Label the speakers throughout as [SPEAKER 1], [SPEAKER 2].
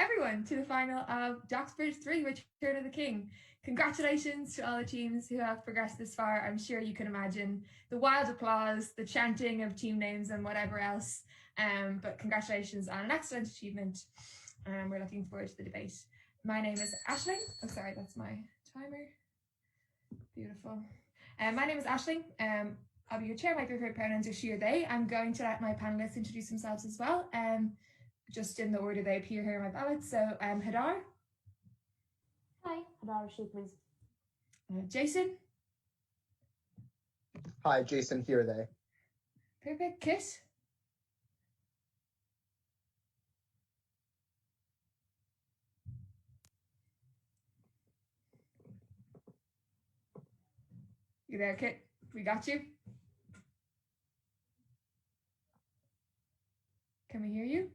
[SPEAKER 1] everyone to the final of Doxbridge 3, Return of the King. Congratulations to all the teams who have progressed this far. I'm sure you can imagine the wild applause, the chanting of team names and whatever else. But congratulations on an excellent achievement. We're looking forward to the debate. My name is Aisling. Oh, sorry, that's my timer. Beautiful. My name is Aisling. I'll be your chair. My preferred pronouns are she or they. I'm going to let my panelists introduce themselves as well, just in the order they appear here in my ballot. So Hadar.
[SPEAKER 2] Hi, Hadar, she please.
[SPEAKER 1] Jason.
[SPEAKER 3] Hi, Jason, here they.
[SPEAKER 1] Perfect. Kit. You there, Kit? We got you. Can we hear you?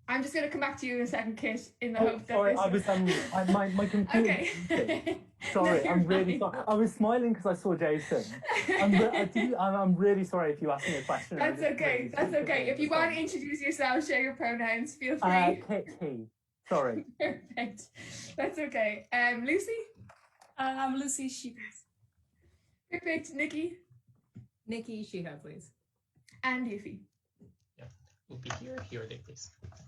[SPEAKER 1] I'm just going to come back to you in a second, Kit, in the hope that
[SPEAKER 4] sorry,
[SPEAKER 1] this...
[SPEAKER 4] I was my computer.
[SPEAKER 1] Okay.
[SPEAKER 4] Sorry,
[SPEAKER 1] No,
[SPEAKER 4] I'm really
[SPEAKER 1] fine.
[SPEAKER 4] sorry. I was smiling because I saw Jason. I'm really sorry if you asked me a question.
[SPEAKER 1] That's okay. That's okay. If you want to introduce yourself, share your pronouns, feel free.
[SPEAKER 4] Kitty. Sorry.
[SPEAKER 1] Perfect. That's okay. Lucy?
[SPEAKER 5] I'm Lucy, she please.
[SPEAKER 1] Perfect. Nikki?
[SPEAKER 5] Nikki, she her please.
[SPEAKER 1] And Yuffie?
[SPEAKER 6] Yeah, we'll be here they please. Thanks.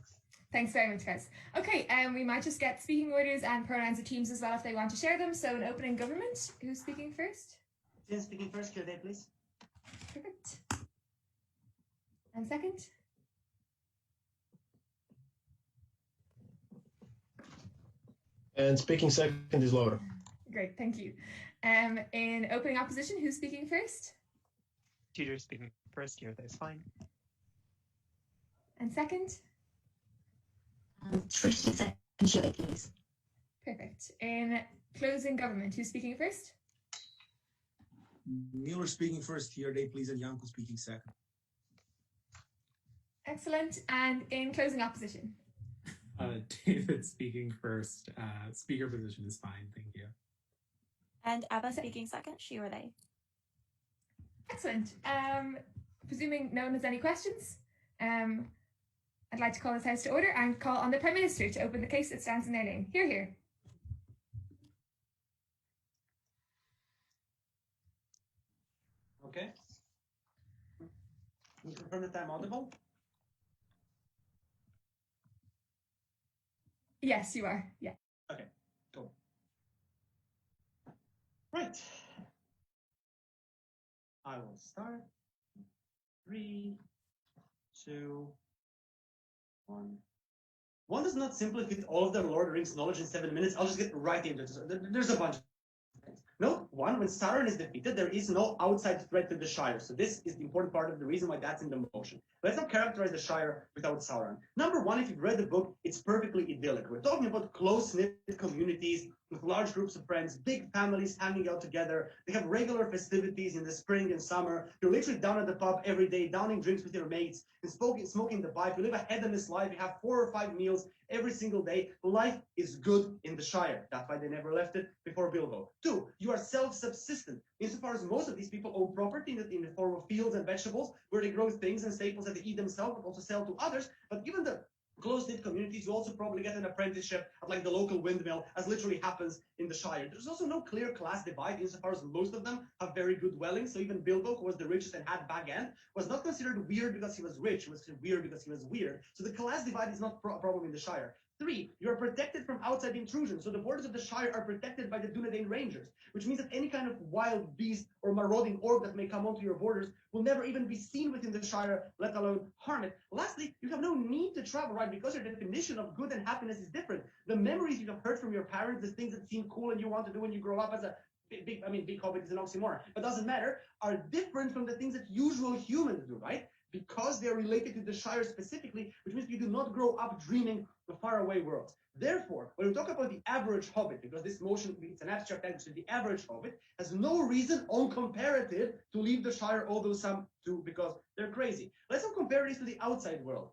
[SPEAKER 1] Thanks very much, guys. Okay, we might just get speaking orders and pronouns of teams as well if they want to share them. So an opening government, who's speaking first?
[SPEAKER 7] Jen speaking first, here they please.
[SPEAKER 1] Perfect. And second?
[SPEAKER 8] And speaking second is Lovro.
[SPEAKER 1] Great, thank you. In opening opposition, who's speaking first?
[SPEAKER 9] Tudor speaking first here, that's fine.
[SPEAKER 1] And second?
[SPEAKER 2] Srishti second, she please.
[SPEAKER 1] Perfect. In closing government, who's speaking first?
[SPEAKER 10] Mueller speaking first, here they please, and Janko speaking second.
[SPEAKER 1] Excellent. And in closing opposition?
[SPEAKER 11] David speaking first. Speaker position is fine, thank you.
[SPEAKER 12] And Eva speaking second, she or they.
[SPEAKER 1] Excellent. Presuming no one has any questions, I'd like to call this House to order and call on the Prime Minister to open the case that stands in their name. Hear, hear.
[SPEAKER 7] Okay. Can you confirm that I'm audible?
[SPEAKER 1] Yes, you are. Yeah.
[SPEAKER 7] Okay, cool. Right. I will start. 3, 2, 1. One does not simply fit all of the Lord of the Rings knowledge in 7 minutes. I'll just get right into it. There's a bunch of things. Note 1, when Sauron is defeated, there is no outside threat to the Shire. So this is the important part of the reason why that's in the motion. Let's not characterize the Shire without Sauron. Number 1, if you've read the book, it's perfectly idyllic. We're talking about close-knit communities with large groups of friends, big families hanging out together. They have regular festivities in the spring and summer. You're literally down at the pub every day, downing drinks with your mates and smoking the pipe. You live a hedonist life. You have 4 or 5 meals every single day. Life is good in the Shire. That's why they never left it before Bilbo. 2, you are self-subsistent. Insofar as most of these people own property in the form of fields and vegetables, where they grow things and staples that they eat themselves, but also sell to others. But given the close-knit communities, you also probably get an apprenticeship at like the local windmill, as literally happens in the Shire. There's also no clear class divide insofar as most of them have very good dwellings. So even Bilbo, who was the richest and had Bag End, was not considered weird because he was rich. He was weird because he was weird. So the class divide is not a problem in the Shire. 3, you are protected from outside intrusion. So the borders of the Shire are protected by the Dunedain Rangers, which means that any kind of wild beast or marauding orc that may come onto your borders will never even be seen within the Shire, let alone harm it. Lastly, you have no need to travel, right? Because your definition of good and happiness is different. The memories you have heard from your parents, the things that seem cool and you want to do when you grow up as a big Hobbit is an oxymoron, but doesn't matter, are different from the things that usual humans do, right? Because they're related to the Shire specifically, which means you do not grow up dreaming of faraway worlds. Therefore, when we talk about the average Hobbit, because this motion, it's an abstract language, the average Hobbit has no reason on comparative to leave the Shire, although some do because they're crazy. Let's not compare this to the outside world.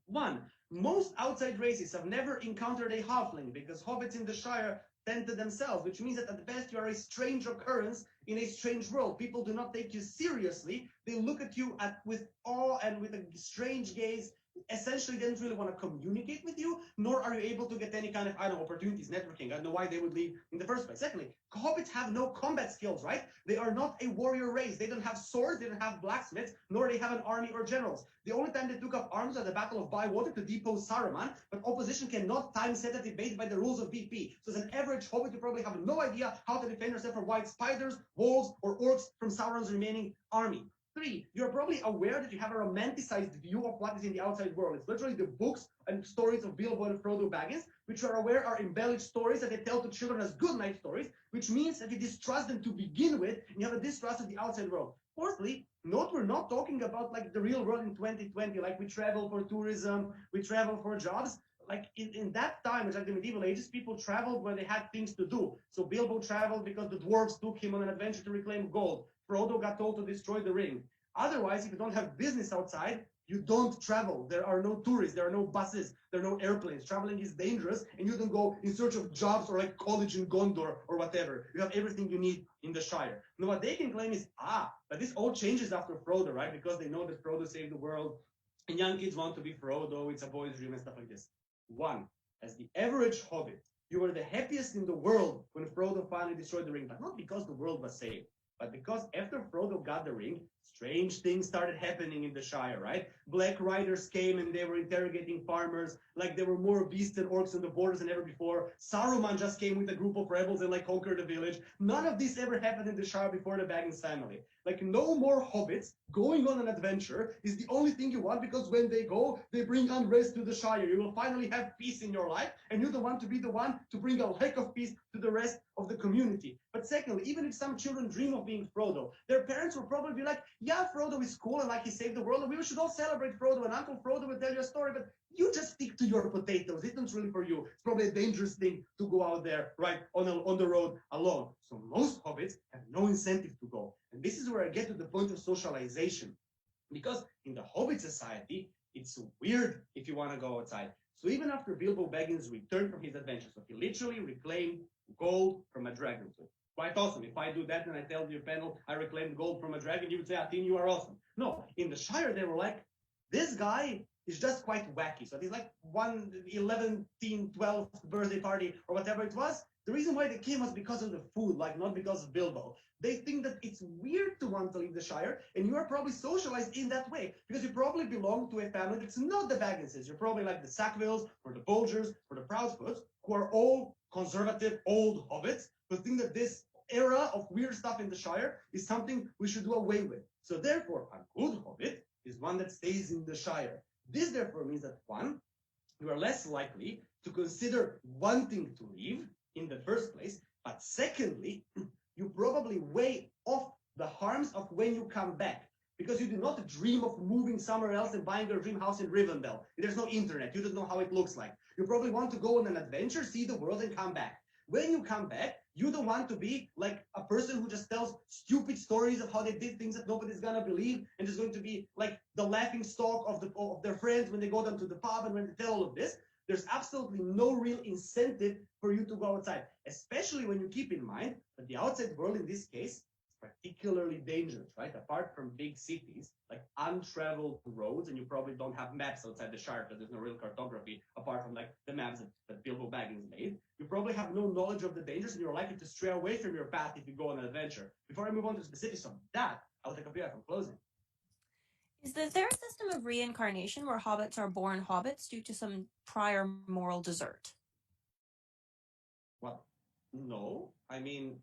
[SPEAKER 7] 1, most outside races have never encountered a halfling because hobbits in the Shire tend to themselves, which means that at best you are a strange occurrence in a strange world. People do not take you seriously. They look at you with awe and with a strange gaze. Essentially, they don't really want to communicate with you, nor are you able to get any kind of, opportunities, networking. I don't know why they would leave in the first place. Secondly, hobbits have no combat skills, right? They are not a warrior race. They don't have swords, they don't have blacksmiths, nor they have an army or generals. The only time they took up arms at the Battle of Bywater to depose Saruman, but opposition cannot time set a debate by the rules of BP. So as an average hobbit, you probably have no idea how to defend yourself from white spiders, wolves, or orcs from Sauron's remaining army. 3, you're probably aware that you have a romanticized view of what is in the outside world. It's literally the books and stories of Bilbo and Frodo Baggins, which you are aware are embellished stories that they tell to children as good night stories, which means that you distrust them to begin with, and you have a distrust of the outside world. Fourthly, note we're not talking about like the real world in 2020, like we travel for tourism, we travel for jobs. Like in that time, it's like the medieval ages, people traveled where they had things to do. So Bilbo traveled because the dwarves took him on an adventure to reclaim gold. Frodo got told to destroy the ring. Otherwise, if you don't have business outside, you don't travel. There are no tourists, there are no buses, there are no airplanes. Traveling is dangerous, and you don't go in search of jobs or like college in Gondor or whatever. You have everything you need in the Shire. Now, what they can claim is, but this all changes after Frodo, right? Because they know that Frodo saved the world, and young kids want to be Frodo, it's a boy's dream and stuff like this. 1, as the average hobbit, you were the happiest in the world when Frodo finally destroyed the ring, but not because the world was saved, but because after Frodo got the ring, strange things started happening in the Shire, right? Black Riders came and they were interrogating farmers, like there were more beasts and orcs on the borders than ever before. Saruman just came with a group of rebels and like conquered the village. None of this ever happened in the Shire before the Baggins family. Like no more hobbits going on an adventure is the only thing you want, because when they go, they bring unrest to the Shire. You will finally have peace in your life, and you don't want to be the one to bring a lack of peace to the rest of the community. But secondly, even if some children dream of being Frodo, their parents will probably be like, yeah, Frodo is cool and like he saved the world, and we should all celebrate Frodo, and Uncle Frodo will tell you a story, but you just stick to your potatoes. It's not really for you. It's probably a dangerous thing to go out there, right, on the road alone. So most hobbits have no incentive to go. And this is where I get to the point of socialization. Because in the Hobbit society, it's weird if you want to go outside. So even after Bilbo Baggins returned from his adventure, so he literally reclaimed gold from a dragon. So quite awesome. If I do that and I tell your panel I reclaimed gold from a dragon, you would say, Atin, you are awesome. No, in the Shire, they were like, this guy is just quite wacky. So he's like 11th, 12th birthday party or whatever it was. The reason why they came was because of the food, like not because of Bilbo. They think that it's weird to want to leave the Shire, and you are probably socialized in that way, because you probably belong to a family that's not the Bagginses. You're probably like the Sackvilles, or the Bulgers, or the Proudfoots, who are all conservative old hobbits, who think that this era of weird stuff in the Shire is something we should do away with. So therefore, a good hobbit is one that stays in the Shire. This therefore means that 1, you are less likely to consider wanting to leave in the first place, but secondly, you probably weigh off the harms of when you come back, because you do not dream of moving somewhere else and buying your dream house in Rivendell. There's no internet, you don't know how it looks like. You probably want to go on an adventure, see the world, and come back. When you come back, you don't want to be like a person who just tells stupid stories of how they did things that nobody's gonna believe, and is going to be like the laughing stock of their friends when they go down to the pub and when they tell all of this. There's absolutely no real incentive for you to go outside, especially when you keep in mind that the outside world in this case is particularly dangerous, right? Apart from big cities, like untraveled roads, and you probably don't have maps outside the Shire because there's no real cartography apart from like the maps that Bilbo Baggins made. You probably have no knowledge of the dangers, and you're likely to stray away from your path if you go on an adventure. Before I move on to specifics on that, I'll take a beer from closing.
[SPEAKER 12] Is there a system of reincarnation where hobbits are born hobbits due to some prior moral desert?
[SPEAKER 7] Well, no. I mean,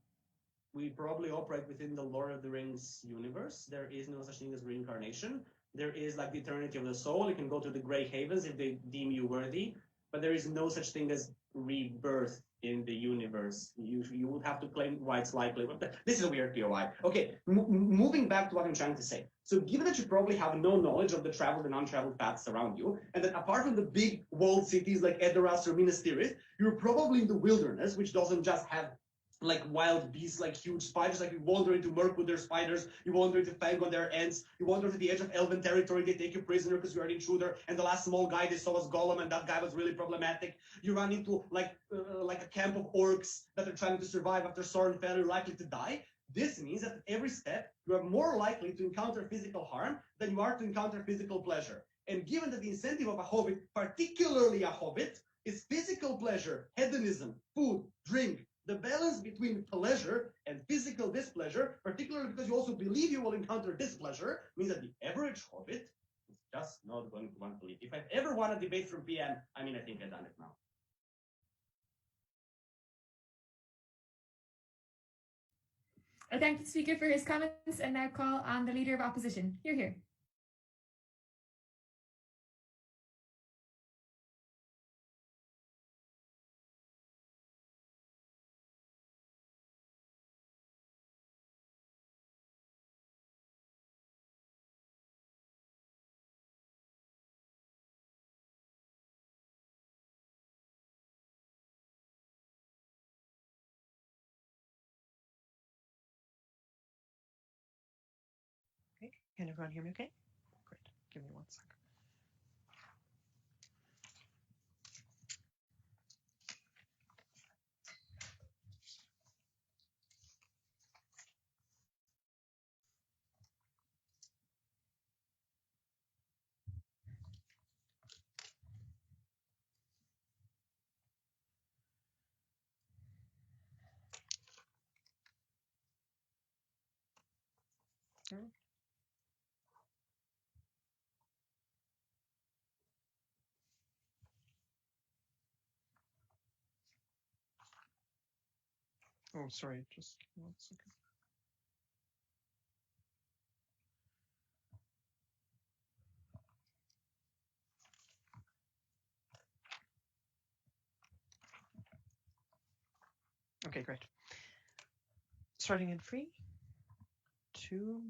[SPEAKER 7] we probably operate within the Lord of the Rings universe. There is no such thing as reincarnation. There is like the eternity of the soul. You can go to the Grey Havens if they deem you worthy, but there is no such thing as rebirth in the universe. You would have to claim why it's likely. But this is a weird POI. Okay, moving back to what I'm trying to say. So given that you probably have no knowledge of the traveled and untraveled paths around you, and that apart from the big walled cities like Edoras or Minas Tirith, you're probably in the wilderness, which doesn't just have like wild beasts, like huge spiders. Like you wander into Mirkwood, there's spiders. You wander into Fangorn, there are ants. You wander to the edge of Elven territory, they take you prisoner because you are an intruder. And the last small guy they saw was Gollum, and that guy was really problematic. You run into like a camp of orcs that are trying to survive after Sauron fell, you're likely to die. This means that at every step, you are more likely to encounter physical harm than you are to encounter physical pleasure. And given that the incentive of a hobbit, particularly a hobbit, is physical pleasure, hedonism, food, drink, the balance between pleasure and physical displeasure, particularly because you also believe you will encounter displeasure, means that the average hobbit is just not going to want to leave. If I've ever won a debate from PM, I mean, I think I've done it now.
[SPEAKER 1] I thank the speaker for his comments and now call on the Leader of Opposition. Hear, hear.
[SPEAKER 9] Okay, can everyone hear me okay? Great, give me 1 second. Oh, sorry, just give me 1 second. Okay, great. Starting in 3, 2,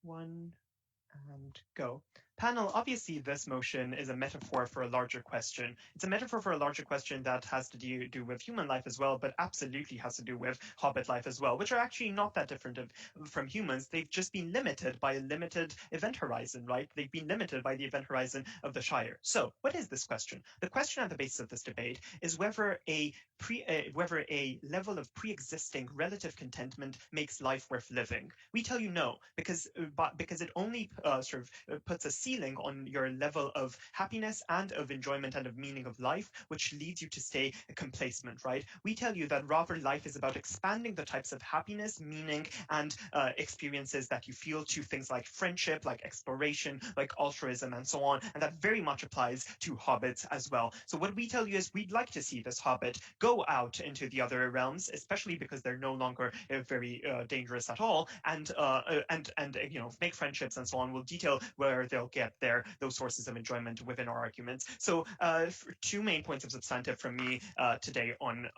[SPEAKER 9] 1, and go. Panel, obviously this motion is a metaphor for a larger question. It's a metaphor for a larger question that has to do with human life as well, but absolutely has to do with Hobbit life as well, which are actually not that different from humans. They've just been limited by a limited event horizon, right? They've been limited by the event horizon of the Shire. So what is this question? The question at the basis of this debate is whether a level of pre-existing relative contentment makes life worth living. We tell you no, because it only puts a ceiling on your level of happiness and of enjoyment and of meaning of life, which leads you to stay complacent, right? We tell you that rather life is about expanding the types of happiness, meaning, and experiences that you feel to things like friendship, like exploration, like altruism, and so on. And that very much applies to hobbits as well. So what we tell you is we'd like to see this hobbit go out into the other realms, especially because they're no longer very dangerous at all, and make friendships and so on. We'll detail where they'll get those sources of enjoyment within our arguments. So 2 main points of substantive from me today on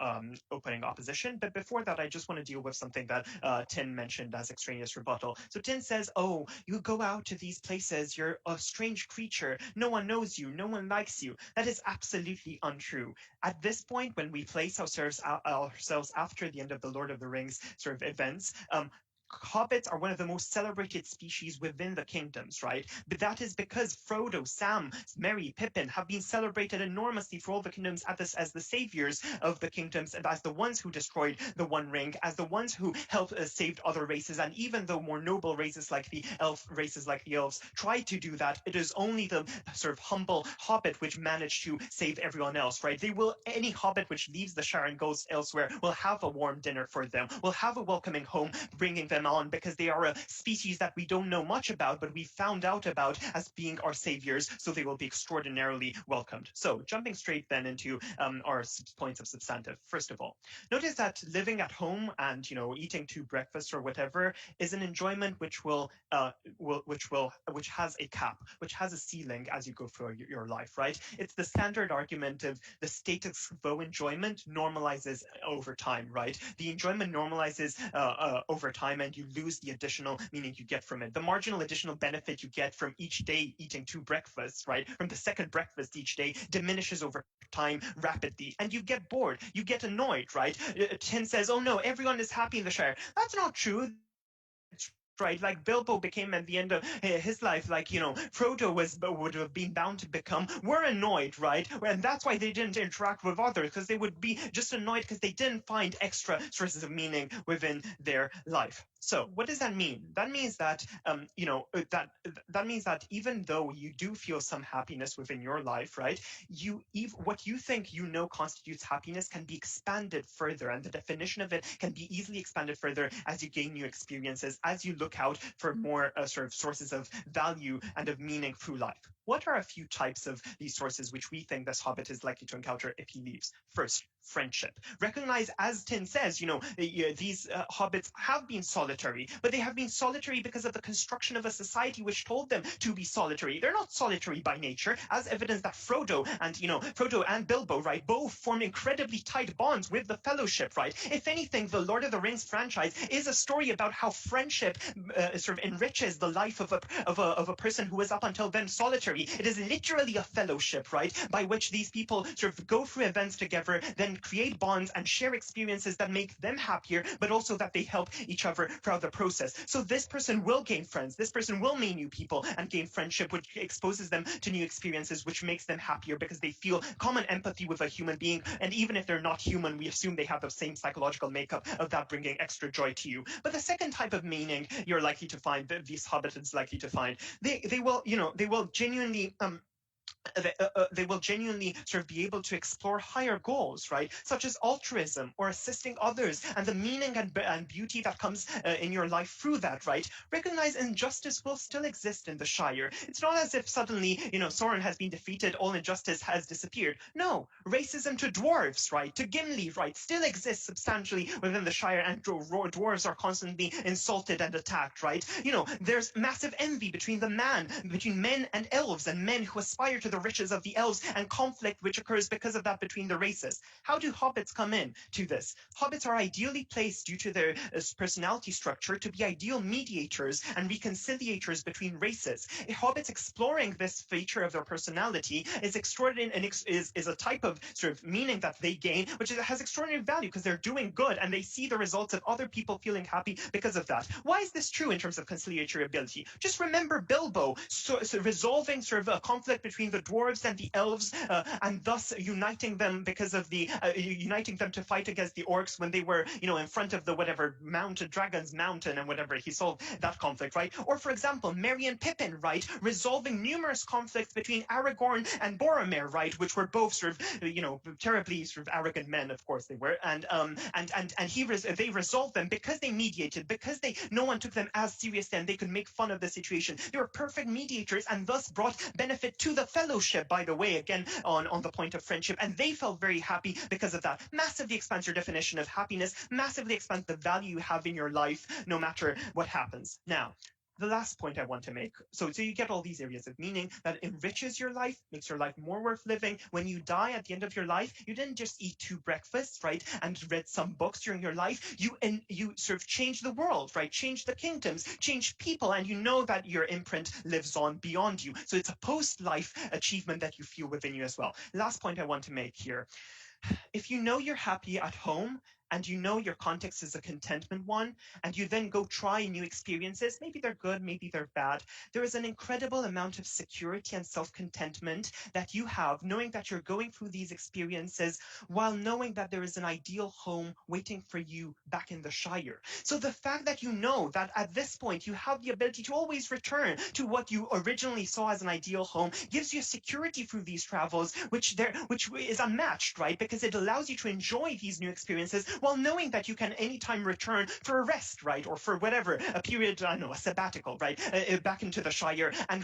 [SPEAKER 9] opening opposition. But before that, I just want to deal with something that Tin mentioned as extraneous rebuttal. So Tin says, oh, you go out to these places, you're a strange creature, no one knows you, no one likes you. That is absolutely untrue. At this point, when we place ourselves after the end of the Lord of the Rings sort of events, Hobbits are one of the most celebrated species within the kingdoms, right? But that is because Frodo, Sam, Merry, Pippin have been celebrated enormously for all the kingdoms as the saviors of the kingdoms, and as the ones who destroyed the One Ring, as the ones who helped saved other races, and even the more noble races like the elves tried to do that. It is only the sort of humble Hobbit which managed to save everyone else, right? Any Hobbit which leaves the Shire and goes elsewhere will have a warm dinner for them, will have a welcoming home, bringing them on, because they are a species that we don't know much about, but we found out about as being our saviors, so they will be extraordinarily welcomed. So jumping straight then into our points of substantive. First of all, notice that living at home and eating 2 breakfasts or whatever is an enjoyment which has a cap, which has a ceiling as you go through your life, right? It's the standard argument of the status quo enjoyment normalizes over time, right? The enjoyment normalizes over time, and you lose the additional meaning you get from it. The marginal additional benefit you get from each day eating 2 breakfasts, right, from the second breakfast each day diminishes over time rapidly, and you get bored, you get annoyed, right? Tin says, oh no, everyone is happy in the Shire. That's not true. Right, like Bilbo became at the end of his life, like, you know, Frodo would have been bound to become. We're annoyed, right? And that's why they didn't interact with others, because they would be just annoyed because they didn't find extra sources of meaning within their life. So what does that mean? That means that that means that even though you do feel some happiness within your life, right, what you think you know constitutes happiness can be expanded further, and the definition of it can be easily expanded further as you gain new experiences, as you look out for more sort of sources of value and of meaning through life. What are a few types of these sources which we think this Hobbit is likely to encounter if he leaves? First, friendship. Recognize, as Tin says, you know, these Hobbits have been solitary, but they have been solitary because of the construction of a society which told them to be solitary. They're not solitary by nature, as evidence that Frodo and Bilbo, right, both form incredibly tight bonds with the Fellowship, right? If anything, the Lord of the Rings franchise is a story about how friendship sort of enriches the life of a person who was up until then solitary. It is literally a fellowship, right, by which these people sort of go through events together, then create bonds and share experiences that make them happier, but also that they help each other throughout the process. So this person will gain friends, this person will meet new people and gain friendship, which exposes them to new experiences, which makes them happier because they feel common empathy with a human being. And even if they're not human, we assume they have the same psychological makeup of that bringing extra joy to you. But the second type of meaning you're likely to find, that these Hobbits likely to find, they will genuinely they will genuinely sort of be able to explore higher goals, right? Such as altruism or assisting others, and the meaning and beauty that comes in your life through that, right? Recognize injustice will still exist in the Shire. It's not as if suddenly, you know, Sauron has been defeated, all injustice has disappeared. No, racism to dwarves, right, to Gimli, right, still exists substantially within the Shire, and dwarves are constantly insulted and attacked, right? You know, there's massive envy between men and elves, and men who aspire to the riches of the elves, and conflict which occurs because of that between the races. How do hobbits come in to this? Hobbits are ideally placed, due to their personality structure, to be ideal mediators and reconciliators between races. Hobbits exploring this feature of their personality is extraordinary, and is a type of sort of meaning that they gain, which has extraordinary value because they're doing good and they see the results of other people feeling happy because of that. Why is this true in terms of conciliatory ability? Just remember Bilbo so resolving sort of a conflict between the dwarves and the elves, and thus uniting them because of the uniting them to fight against the orcs when they were, you know, in front of the whatever mountain, dragon's mountain, and whatever. He solved that conflict, right? Or for example, Merry and Pippin, right, resolving numerous conflicts between Aragorn and Boromir, right, which were both sort of, you know, terribly sort of arrogant men, of course they were, and they resolved them because they mediated, because no one took them as seriously and they could make fun of the situation. They were perfect mediators and thus brought benefit to the Fellowship, by the way, again on the point of friendship, and they felt very happy because of that. Massively expands your definition of happiness, massively expands the value you have in your life no matter what happens. Now, the last point I want to make, so you get all these areas of meaning that enriches your life, makes your life more worth living. When you die at the end of your life, you didn't just eat 2 breakfasts, right, and read some books during your life. You sort of change the world, right, change the kingdoms, change people, and you know that your imprint lives on beyond you. So it's a post-life achievement that you feel within you as well. Last point I want to make here. If you know you're happy at home, and you know your context is a contentment one, and you then go try new experiences, maybe they're good, maybe they're bad, there is an incredible amount of security and self-contentment that you have, knowing that you're going through these experiences while knowing that there is an ideal home waiting for you back in the Shire. So the fact that you know that at this point you have the ability to always return to what you originally saw as an ideal home gives you security through these travels, which is unmatched, right? Because it allows you to enjoy these new experiences while knowing that you can anytime return for a rest, right, or for whatever, a period, I don't know, a sabbatical, right, back into the Shire and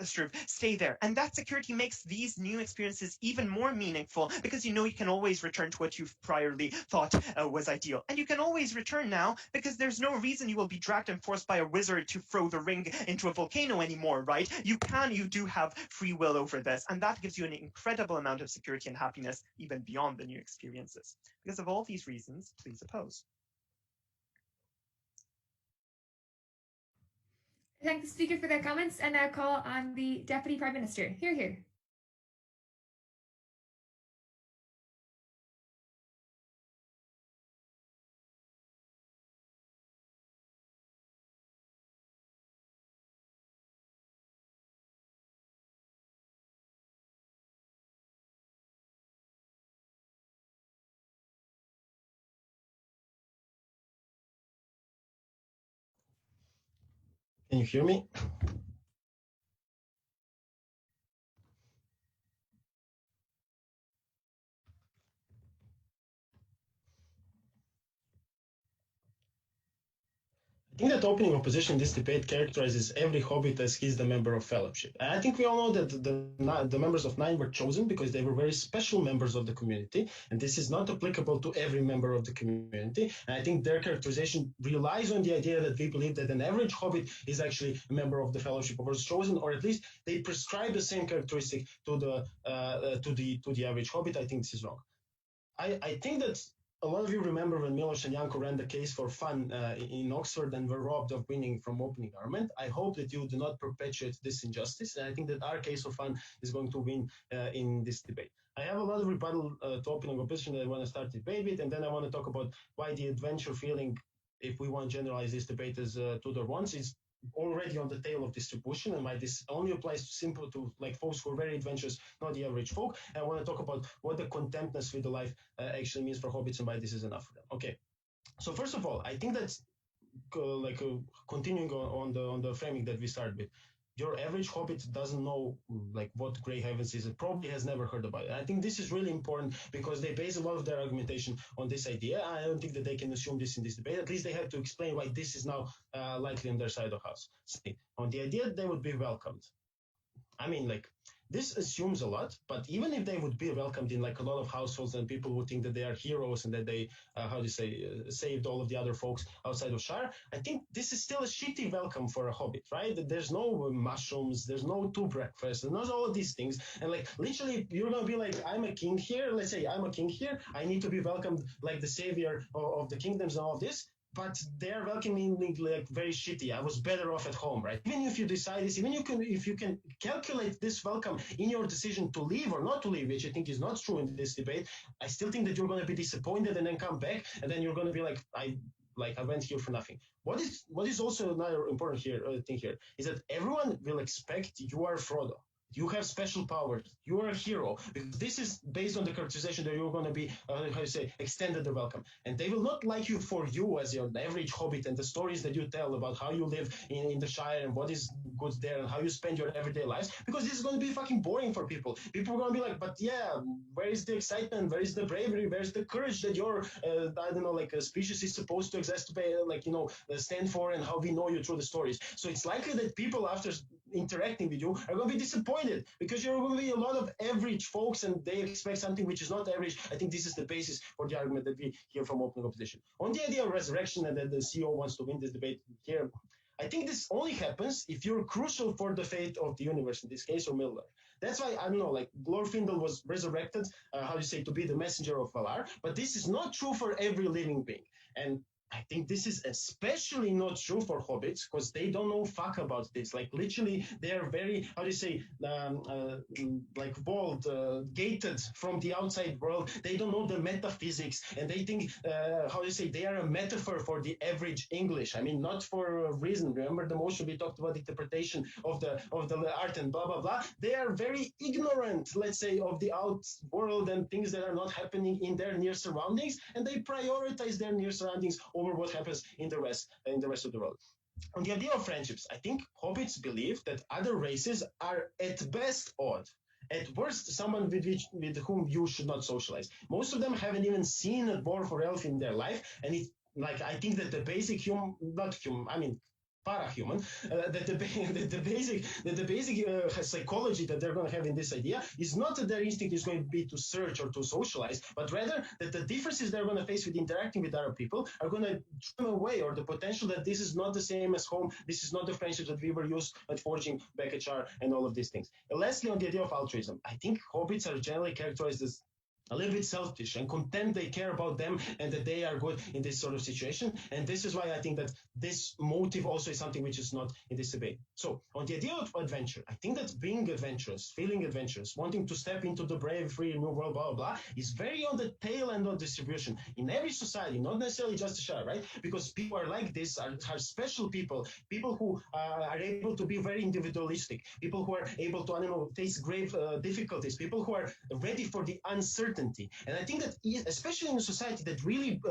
[SPEAKER 9] sort of stay there. And that security makes these new experiences even more meaningful because you know you can always return to what you've priorly thought was ideal. And you can always return now because there's no reason you will be dragged and forced by a wizard to throw the ring into a volcano anymore, right? You do have free will over this, and that gives you an incredible amount of security and happiness even beyond the new experiences. Because of all these reasons, please oppose.
[SPEAKER 1] thank the speaker for their comments and now call on the Deputy Prime Minister. Hear, hear.
[SPEAKER 8] Can you hear me? I think that opening opposition in this debate characterizes every Hobbit as he's the member of Fellowship. And I think we all know that the members of Nine were chosen because they were very special members of the community, and this is not applicable to every member of the community. And I think their characterization relies on the idea that we believe that an average Hobbit is actually a member of the Fellowship or was chosen, or at least they prescribe the same characteristic to the average Hobbit. I think this is wrong. I think that a lot of you remember when Milos and Janko ran the case for fun in Oxford and were robbed of winning from opening argument. I hope that you do not perpetuate this injustice, and I think that our case for fun is going to win in this debate. I have a lot of rebuttal to opening opposition that I want to start the debate with, and then I want to talk about why the adventure feeling, if we want to generalize this debate as Tudor wants, is already on the tail of distribution, and why this only applies to folks who are very adventurous, not the average folk. And I want to talk about what the contentness with the life actually means for hobbits and why this is enough for them. Okay, so first of all, I think that's continuing on the framing that we started with. Your average hobbit doesn't know what Grey Heavens is. It probably has never heard about it. I think this is really important because they base a lot of their argumentation on this idea. I don't think that they can assume this in this debate. At least they have to explain why this is now likely on their side of the house. On the idea that they would be welcomed. I mean, this assumes a lot, but even if they would be welcomed in a lot of households and people would think that they are heroes and that they, saved all of the other folks outside of Shire, I think this is still a shitty welcome for a hobbit, right? There's no mushrooms, there's no two breakfasts, and there's all of these things. And literally, you're going to be I'm a king here. Let's say I'm a king here. I need to be welcomed like the savior of the kingdoms and all of this. But they're welcoming me very shitty. I was better off at home, right? Even if you decide this, if you can calculate this welcome in your decision to leave or not to leave, which I think is not true in this debate, I still think that you're going to be disappointed and then come back, and then you're going to be I went here for nothing. What is also another important thing here is that everyone will expect you are Frodo. You have special powers. You are a hero. Because this is based on the characterization that you're going to be, extended the welcome. And they will not like you for you as your average hobbit and the stories that you tell about how you live in the Shire and what is good there and how you spend your everyday lives. Because this is going to be fucking boring for people. People are going to be but yeah, where is the excitement? Where is the bravery? Where's the courage that your, a species is supposed to stand for, and how we know you through the stories. So it's likely that people, after interacting with you, are going to be disappointed because you're going to be a lot of average folks and they expect something which is not average. I think this is the basis for the argument that we hear from opening opposition. On the idea of resurrection and that the CEO wants to win this debate here, I think this only happens if you're crucial for the fate of the universe, in this case, or Middle Earth. That's why, I don't know, Lord Findle was resurrected, to be the messenger of Valar, but this is not true for every living being. And I think this is especially not true for hobbits because they don't know fuck about this. Literally, they are very, walled, gated from the outside world. They don't know the metaphysics, and they think, they are a metaphor for the average English. I mean, not for a reason. Remember the motion we talked about interpretation of the art and blah blah blah. They are very ignorant, let's say, of the out world and things that are not happening in their near surroundings, and they prioritize their near surroundings over what happens in the rest of the world. On the idea of friendships, I think hobbits believe that other races are at best odd. At worst, someone with whom you should not socialize. Most of them haven't even seen a dwarf or elf in their life, and it's I think that the basic parahuman, that the basic psychology that they're going to have in this idea is not that their instinct is going to be to search or to socialize, but rather that the differences they're going to face with interacting with other people are going to drive them away, or the potential that this is not the same as home, this is not the friendship that we were used at forging back at Shire, and all of these things. And lastly, on the idea of altruism, I think hobbits are generally characterized as a little bit selfish and content they care about them and that they are good in this sort of situation. And this is why I think that this motive also is something which is not in this debate. So on the idea of adventure, I think that being adventurous, feeling adventurous, wanting to step into the brave, free, new world, blah, blah, blah, is very on the tail end of distribution in every society, not necessarily just the Shire, right? Because people are like this, are special people who are able to be very individualistic, people who are able to, I don't know, face grave difficulties, people who are ready for the uncertainty. And I think that especially in a society that really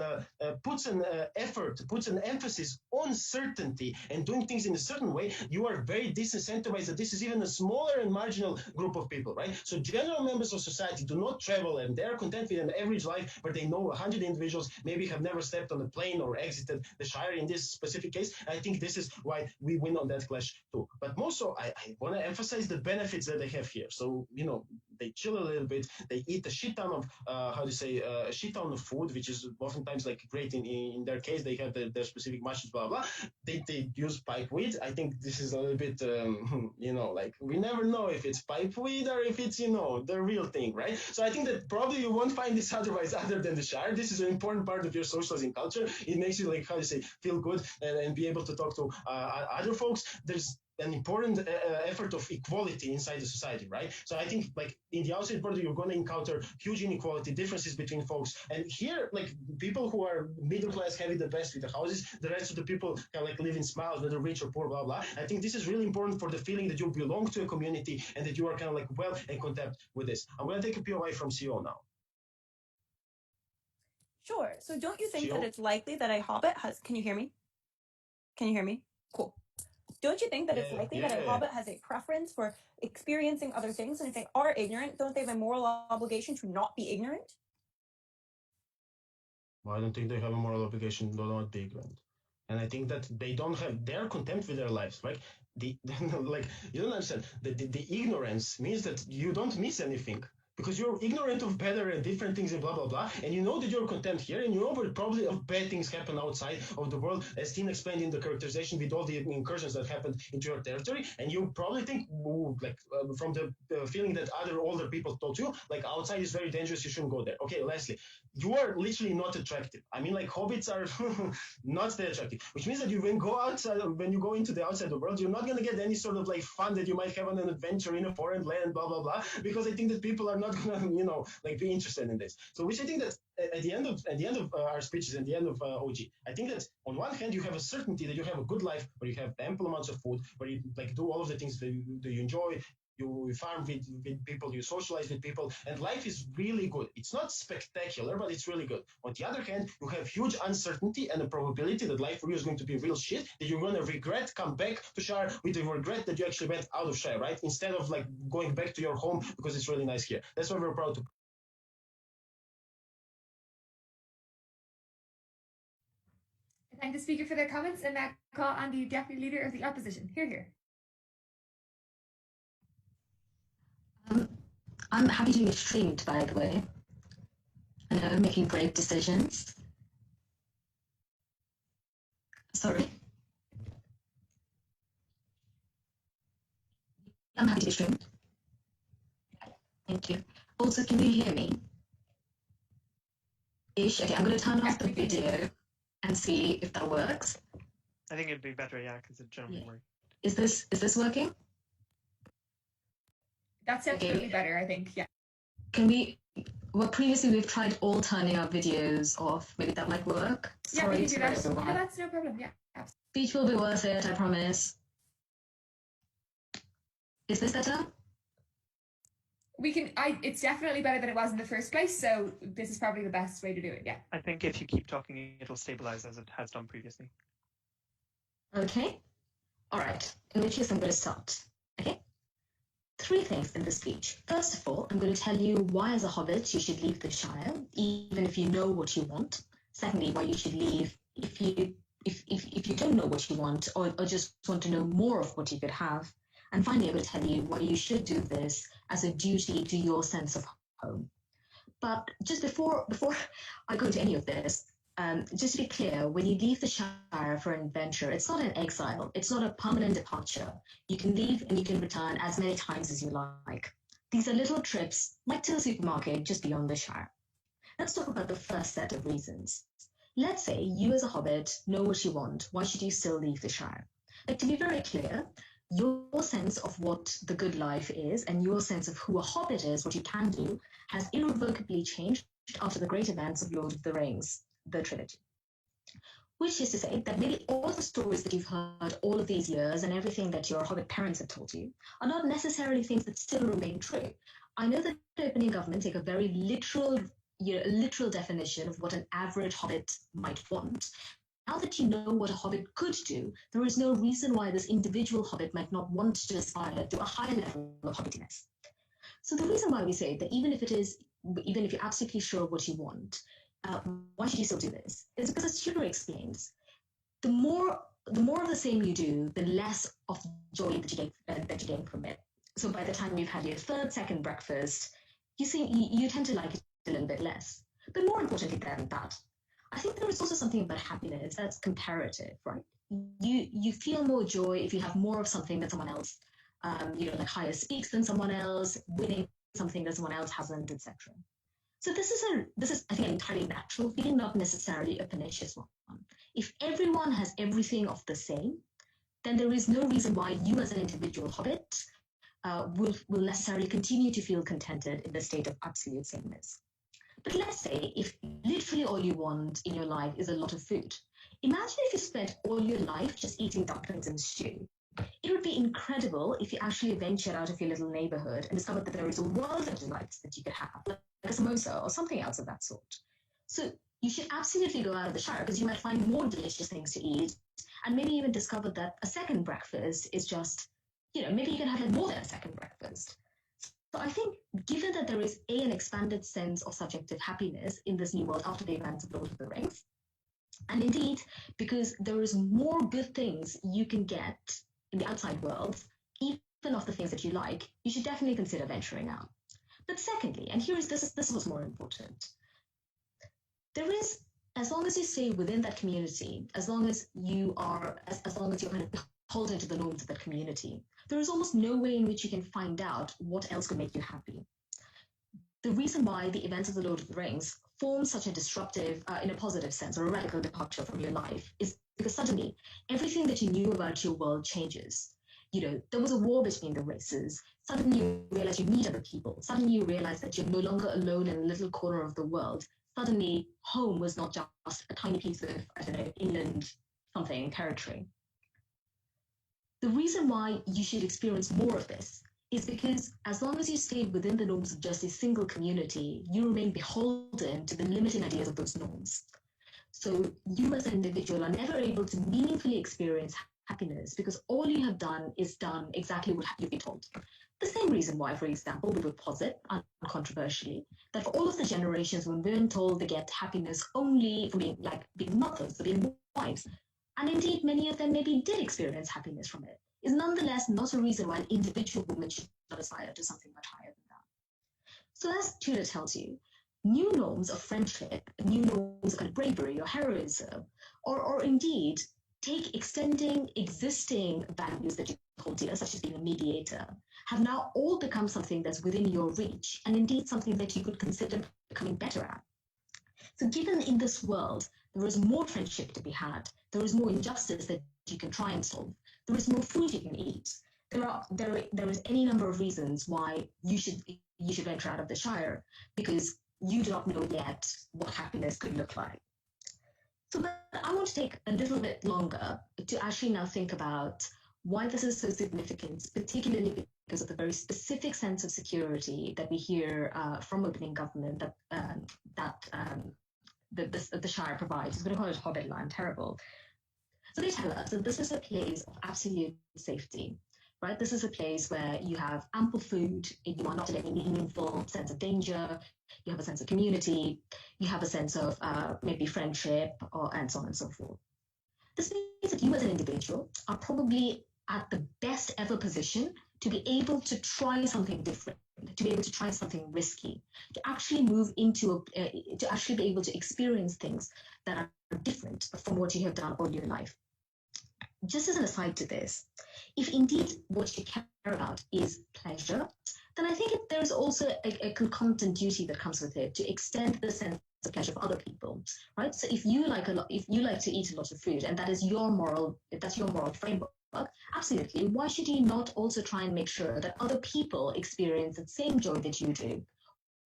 [SPEAKER 8] puts an effort, puts an emphasis on certainty and doing things in a certain way, you are very disincentivized that this is even a smaller and marginal group of people, right? So general members of society do not travel and they're content with an average life where they know 100 individuals maybe have never stepped on a plane or exited the Shire in this specific case. I think this is why we win on that clash too. But more so, I want to emphasize the benefits that they have here. So, you know, they chill a little bit, they eat a shit ton of, a shit ton of food, which is oftentimes like great in their case, they have their specific mushrooms, blah, blah. They use pipeweed. I think this is a little bit, you know, like we never know if it's pipeweed or if it's, you know, the real thing, right? So I think that probably you won't find this otherwise other than the Shire. This is an important part of your socializing culture. It makes you like, feel good and be able to talk to other folks. There's an important effort of equality inside the society, right? So I think like in the outside border, you're going to encounter huge inequality, differences between folks. And here, like people who are middle class, having the best with the houses, the rest of the people can like live in smiles, whether rich or poor, blah, blah. I think this is really important for the feeling that you belong to a community and that you are kind of like well in contact with this. I'm going to take a POI from CO now.
[SPEAKER 12] Sure. So don't you think
[SPEAKER 8] CO?
[SPEAKER 12] that it's likely that a Hobbit has... Can you hear me? Can you hear me? Cool. Don't you think that it's likely that a Hobbit has a preference for experiencing other things? And if they are ignorant, don't they have a moral obligation to not be ignorant?
[SPEAKER 8] Well, I don't think they have a moral obligation to not be ignorant. And I think that they don't have, they're content with their lives, right? Like, you don't understand. The ignorance means that you don't miss anything. Because you're ignorant of better and different things and blah, blah, blah. And you know that you're content here, and you know that probably of bad things happen outside of the world, as Tim explained in the characterization with all the incursions that happened into your territory. And you probably think, from the feeling that other older people told you, like outside is very dangerous, you shouldn't go there. Okay, Leslie, you are literally not attractive. I mean, like hobbits are not that attractive, which means that you when go outside, when you go into the outside the world, you're not going to get any sort of like fun that you might have on an adventure in a foreign land, blah, blah, blah, because I think that people are not going to, you know, like be interested in this. So which I think that at the end of our speeches and the end of OG, I think that on one hand you have a certainty that you have a good life where you have ample amounts of food, where you like do all of the things that you enjoy. You farm with people, you socialize with people, and life is really good. It's not spectacular, but it's really good. On the other hand, you have huge uncertainty and a probability that life for you is going to be real shit, that you're going to regret come back to Shire with the regret that you actually went out of Shire, right? Instead of like going back to your home because it's really nice here. That's why we're proud to.
[SPEAKER 1] I thank the speaker for their comments and that call on the deputy leader of the opposition. Here.
[SPEAKER 2] I'm happy to be streamed, by the way. I know, making great decisions. Sorry. I'm happy to be streamed. Thank you. Also, can you hear me? Ish. Okay, I'm going to turn off the video and see if that works.
[SPEAKER 9] I think it'd be better, yeah, because it generally works.
[SPEAKER 2] Is this working?
[SPEAKER 1] That's definitely better, I think, yeah.
[SPEAKER 2] Can we, well, previously we've tried all turning our videos off. Maybe that might work.
[SPEAKER 1] Yeah, we can do that. No, that's no problem, yeah.
[SPEAKER 2] Speech will be worth it, I promise. Is this better?
[SPEAKER 1] It's definitely better than it was in the first place, so this is probably the best way to do it, yeah.
[SPEAKER 9] I think if you keep talking, it'll stabilize as it has done previously.
[SPEAKER 2] Okay. All right. In which case I'm going to start. Okay? 3 things in the speech. First of all, I'm going to tell you why as a hobbit you should leave the Shire, even if you know what you want. Secondly, why you should leave if you don't know what you want or just want to know more of what you could have. And finally, I'm going to tell you why you should do this as a duty to your sense of home. But just before I go into any of this, just to be clear, when you leave the Shire for an adventure, it's not an exile. It's not a permanent departure. You can leave and you can return as many times as you like. These are little trips, like to the supermarket, just beyond the Shire. Let's talk about the first set of reasons. Let's say you as a hobbit know what you want. Why should you still leave the Shire? Like, to be very clear, your sense of what the good life is and your sense of who a hobbit is, what you can do, has irrevocably changed after the great events of Lord of the Rings, the trilogy. Which is to say that maybe all the stories that you've heard all of these years and everything that your hobbit parents have told you are not necessarily things that still remain true. I know that the opening government take a very literal definition of what an average hobbit might want. Now that you know what a hobbit could do, there is no reason why this individual hobbit might not want to aspire to a higher level of hobbitiness. So the reason why we say that even if you're absolutely sure of what you want, why should you still do this? It's because, as Tudor explains, the more of the same you do, the less of joy that you gain from it. So by the time you've had your third, second breakfast, you tend to like it a little bit less. But more importantly than that, I think there is also something about happiness that's comparative, right? You feel more joy if you have more of something than someone else, like higher speaks than someone else, winning something that someone else hasn't, etc. So this is I think an entirely natural feeling, not necessarily a pernicious one. If everyone has everything of the same, then there is no reason why you as an individual hobbit will necessarily continue to feel contented in the state of absolute sameness. But let's say if literally all you want in your life is a lot of food. Imagine if you spent all your life just eating dumplings and stew. It would be incredible if you actually ventured out of your little neighborhood and discovered that there is a world of delights that you could have, like a samosa or something else of that sort. So you should absolutely go out of the Shire because you might find more delicious things to eat and maybe even discover that a second breakfast is just, maybe you can have more than a second breakfast. So I think given that there is an expanded sense of subjective happiness in this new world after the events of Lord of the Rings, and indeed because there is more good things you can get in the outside world, even of the things that you like, you should definitely consider venturing out. But secondly, and this was more important, there is, as long as you stay within that community, as long as you're kind of beholden to the norms of that community, there is almost no way in which you can find out what else could make you happy. The reason why the events of the Lord of the Rings form such a disruptive, in a positive sense, or a radical departure from your life is because suddenly everything that you knew about your world changes. There was a war between the races. Suddenly you realize you meet other people. Suddenly you realize that you're no longer alone in a little corner of the world. Suddenly home was not just a tiny piece of, inland something territory. The reason why you should experience more of this is because as long as you stay within the norms of just a single community, you remain beholden to the limiting ideas of those norms. So you as an individual are never able to meaningfully experience happiness because all you have done is done exactly what you've been told. The same reason why, for example, we would posit, uncontroversially, that for all of the generations when women told they get happiness only from being mothers, or being wives, and indeed many of them maybe did experience happiness from it, is nonetheless not a reason why an individual woman should not aspire to something much higher than that. So as Tudor tells you, new norms of friendship, new norms of kind of bravery or heroism, or indeed take extending existing values that you hold dear, such as being a mediator, have now all become something that's within your reach, and indeed something that you could consider becoming better at. So given in this world, there is more friendship to be had, there is more injustice that you can try and solve, there is more food you can eat, there is any number of reasons why you should venture out of the Shire, because you do not know yet what happiness could look like. So I want to take a little bit longer to actually now think about why this is so significant, particularly because of the very specific sense of security that we hear from opening government that the Shire provides. I'm going to call it Hobbit land, terrible. So they tell us that this is a place of absolute safety, right? This is a place where you have ample food, you are not in any meaningful sense of danger, you have a sense of community, you have a sense of maybe friendship, and so on and so forth. This means that you as an individual are probably at the best ever position to be able to try something different, to be able to try something risky, to actually move into to actually be able to experience things that are different from what you have done all your life. Just as an aside to this, if indeed what you care about is pleasure, then I think there is also a concomitant duty that comes with it to extend the sense the pleasure of other people, right? So if you like to eat a lot of food, and that's your moral framework, absolutely. Why should you not also try and make sure that other people experience the same joy that you do?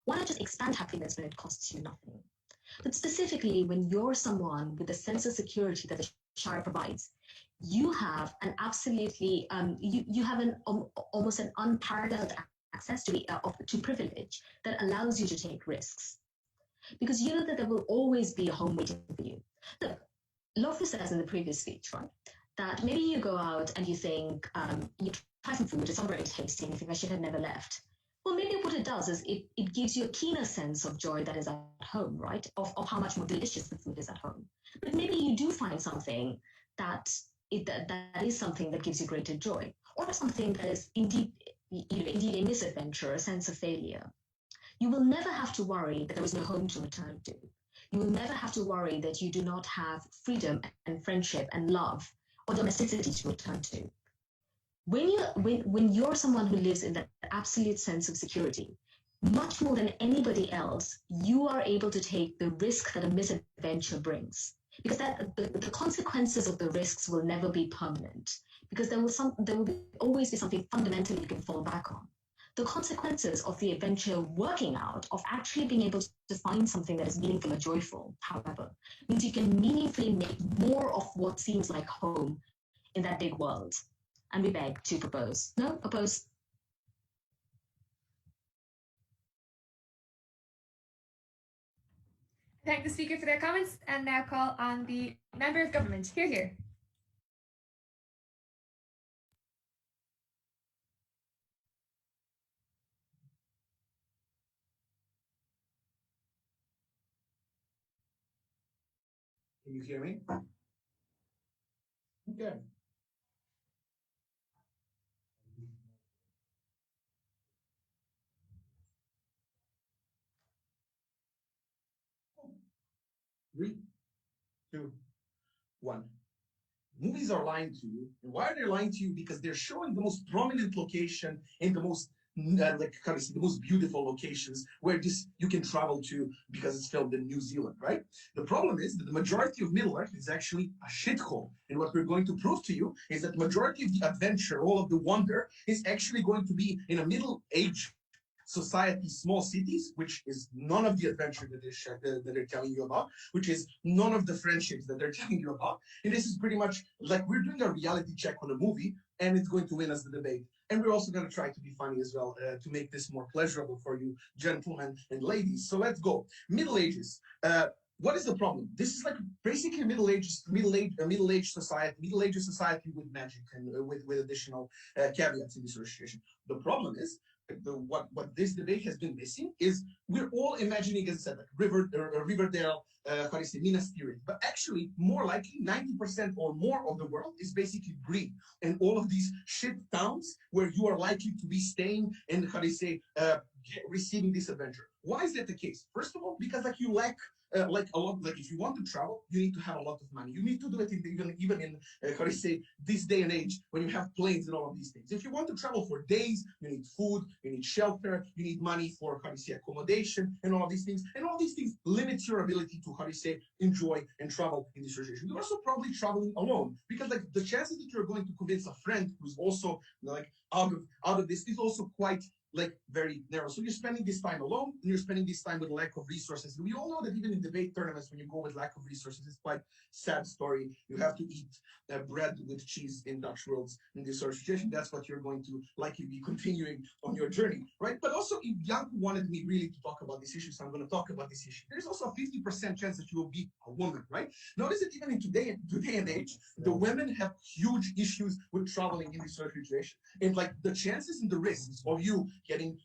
[SPEAKER 2] Why not just expand happiness when it costs you nothing? But specifically, when you're someone with a sense of security that the Shire provides, you have an absolutely you have an almost an unparalleled access to privilege that allows you to take risks, because you know that there will always be a home waiting for you. Look, Lovro says in the previous speech, right, that maybe you go out and you think you try some food, it's not very tasty, and you think I should have never left. Well, maybe what it does is it gives you a keener sense of joy that is at home, right? Of how much more delicious the food is at home. But maybe you do find something that is something that gives you greater joy, or something that is indeed a misadventure, a sense of failure. You will never have to worry that there is no home to return to. You will never have to worry that you do not have freedom and friendship and love or domesticity to return to. When you're someone who lives in that absolute sense of security, much more than anybody else, you are able to take the risk that a misadventure brings, because the consequences of the risks will never be permanent, because there will always be something fundamentally you can fall back on. The consequences of the adventure working out, of actually being able to find something that is meaningful or joyful, however, means you can meaningfully make more of what seems like home in that big world. And we beg to propose. No? Oppose?
[SPEAKER 1] Thank the speaker for their comments, and now call on the Member of Government. Hear, hear.
[SPEAKER 10] Can you hear me? Okay. Three, two, one. Movies are lying to you. And why are they lying to you? Because they're showing the most prominent location and the most the most beautiful locations where you can travel to because it's filmed in New Zealand, right? The problem is that the majority of Middle Earth is actually a shithole. And what we're going to prove to you is that the majority of the adventure, all of the wonder, is actually going to be in a Middle Age society, small cities, which is none of the adventure that they're telling you about, which is none of the friendships that they're telling you about. And this is pretty much like we're doing a reality check on a movie, and it's going to win us the debate. And we're also going to try to be funny as well to make this more pleasurable for you, gentlemen and ladies. So let's go. Middle Ages. What is the problem? This is like basically a Middle Ages society with magic and with additional caveats in this situation. The problem is what this debate has been missing is we're all imagining, as I said, like Riverdale, Minas Tirith, but actually more likely 90% or more of the world is basically green, and all of these shit towns where you are likely to be staying and receiving this adventure. Why is that the case? First of all, because you lack a lot. If you want to travel, you need to have a lot of money. You need to do it even in this day and age when you have planes and all of these things. If you want to travel for days, you need food, you need shelter, you need money for accommodation and all of these things. And all these things limit your ability to enjoy and travel in this situation. You're also probably traveling alone because the chances that you're going to convince a friend who's also out of this is also quite very narrow. So you're spending this time alone, and you're spending this time with lack of resources. And we all know that even in debate tournaments, when you go with lack of resources, it's quite sad story. You have to eat bread with cheese in Dutch worlds in this sort of situation. That's what you're going to likely be continuing on your journey, right? But also, if Janko wanted me really to talk about this issue, so I'm going to talk about this issue. There's also a 50% chance that you will be a woman, right? Notice that even in today and age, the women have huge issues with traveling in this sort of situation. And the chances and the risks of you getting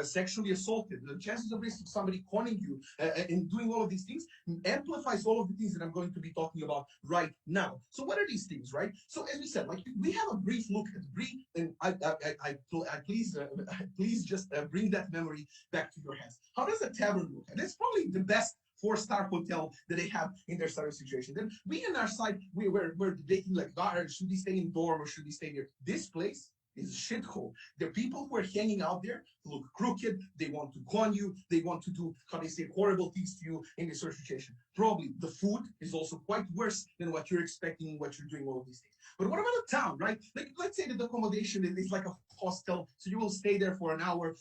[SPEAKER 10] sexually assaulted, the chances of risk of somebody conning you and doing all of these things amplifies all of the things that I'm going to be talking about right now. So what are these things, right? So as we said, we have a brief look at Brie, and please just bring that memory back to your heads. How does a tavern look? And it's probably the best 4-star hotel that they have in their sort of situation. Then we on our side, we're debating should we stay in dorm or should we stay here? This place is a shithole. The people who are hanging out there look crooked. They want to con you. They want to do, how they say, horrible things to you in this sort of situation. Probably the food is also quite worse than what you're expecting, what you're doing, all of these things. But what about a town, right? Like, let's say that the accommodation is like a hostel, so you will stay there for an hour,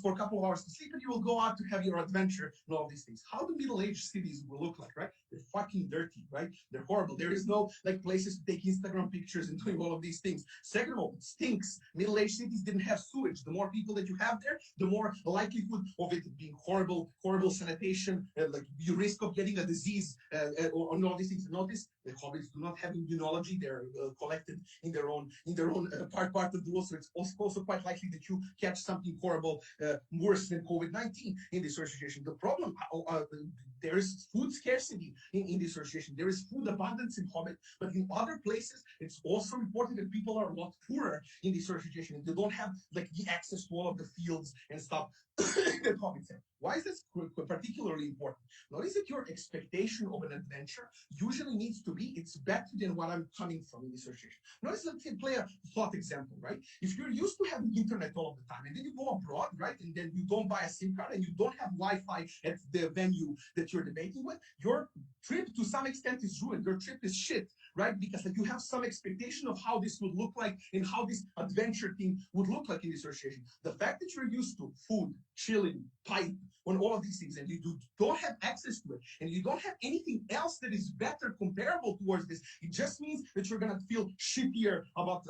[SPEAKER 10] for a couple of hours to sleep, and you will go out to have your adventure and all these things. How do middle-aged cities will look like, right? They're fucking dirty, right? They're horrible. There is no like places to take Instagram pictures and doing all of these things. Second of all, it stinks. Middle-aged cities didn't have sewage. The more people that you have there, the more likelihood of it being horrible sanitation, like you risk of getting a disease, or all these things. Notice the Hobbits do not have immunology. They're collected in their own part of the world, so it's also quite likely that you catch something horrible, worse than COVID-19 in this situation. The problem, there is food scarcity in this situation. There is food abundance in Hobbit, but in other places, it's also important that people are a lot poorer in this situation. They don't have like the access to all of the fields and stuff that Hobbits have. Why is this particularly important? Notice that your expectation of an adventure usually needs to be, it's better than what I'm coming from in this situation. Notice, let's play a thought example, right? If you're used to having internet all of the time, and then you go abroad, right, and then you don't buy a SIM card, and you don't have Wi-Fi at the venue that you're debating with, your trip to some extent is ruined. Your trip is shit, right? Because like, you have some expectation of how this would look like and how this adventure thing would look like in this situation. The fact that you're used to food, chilling, pipe, on all of these things, and you don't have access to it, and you don't have anything else that is better comparable towards this, it just means that you're gonna feel shittier about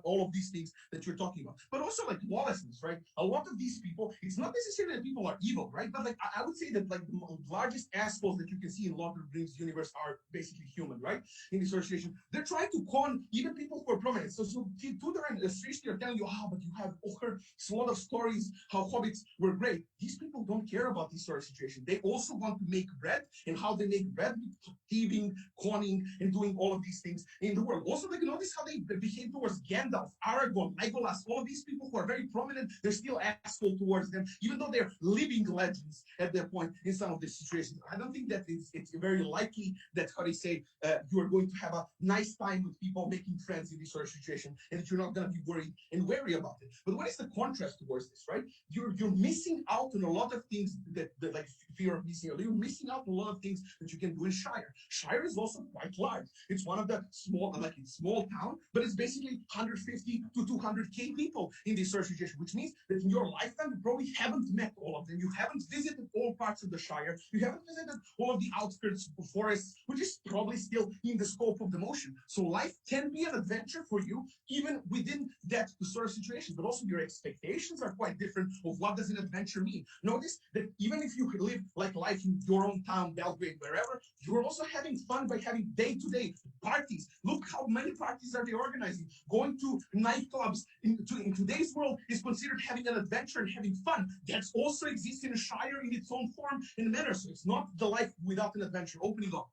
[SPEAKER 10] all of these things that you're talking about. But also like lawlessness, right? A lot of these people, it's not necessarily that people are evil, right? But like I would say that like the largest assholes that you can see in Lord of the Rings universe are basically human, right? In this situation, they're trying to con even people who are prominent. So Tudor and Srishti are telling you, but you have heard a lot of stories how hobbits were great. These people don't care about this sort of situation. They also want to make bread, and how they make bread with thieving, conning, and doing all of these things in the world. Also, like, notice how they behave towards Gandalf, Aragorn, Legolas, all of these people who are very prominent, they're still asshole towards them, even though they're living legends at their point in some of these situations. I don't think that it's very likely that, how they say, you are going to have a nice time with people making friends in this sort of situation, and that you're not going to be worried and wary about it. But what is the contrast towards this, right? You're missing out on a lot of things that like fear of missing out. You're missing out on a lot of things that you can do in Shire. Shire is also quite large. It's one of the small town, but it's basically 150 to 200k people in this sort of situation, which means that in your lifetime you probably haven't met all of them. You haven't visited all parts of the Shire. You haven't visited all of the outskirts of forests, which is probably still in the scope of the motion. So life can be an adventure for you, even within that sort of situation. But also your expectations are quite different of what does an adventure mean. Notice that even if you live like life in your own town, Belgrade, wherever, you're also having fun by having day-to-day parties. Look how many parties are they organizing. Going to nightclubs in today's world is considered having an adventure and having fun. That also exists in a Shire in its own form and manner. So it's not the life without an adventure. Opening up.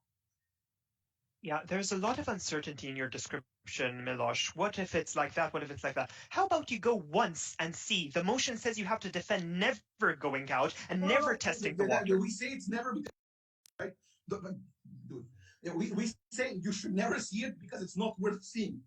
[SPEAKER 9] Yeah, there's a lot of uncertainty in your description, Milos. What if it's like that? What if it's like that? How about you go once and see? The motion says you have to defend never going out and never testing the water.
[SPEAKER 10] We say it's never because, right? We say you should never see it because it's not worth seeing.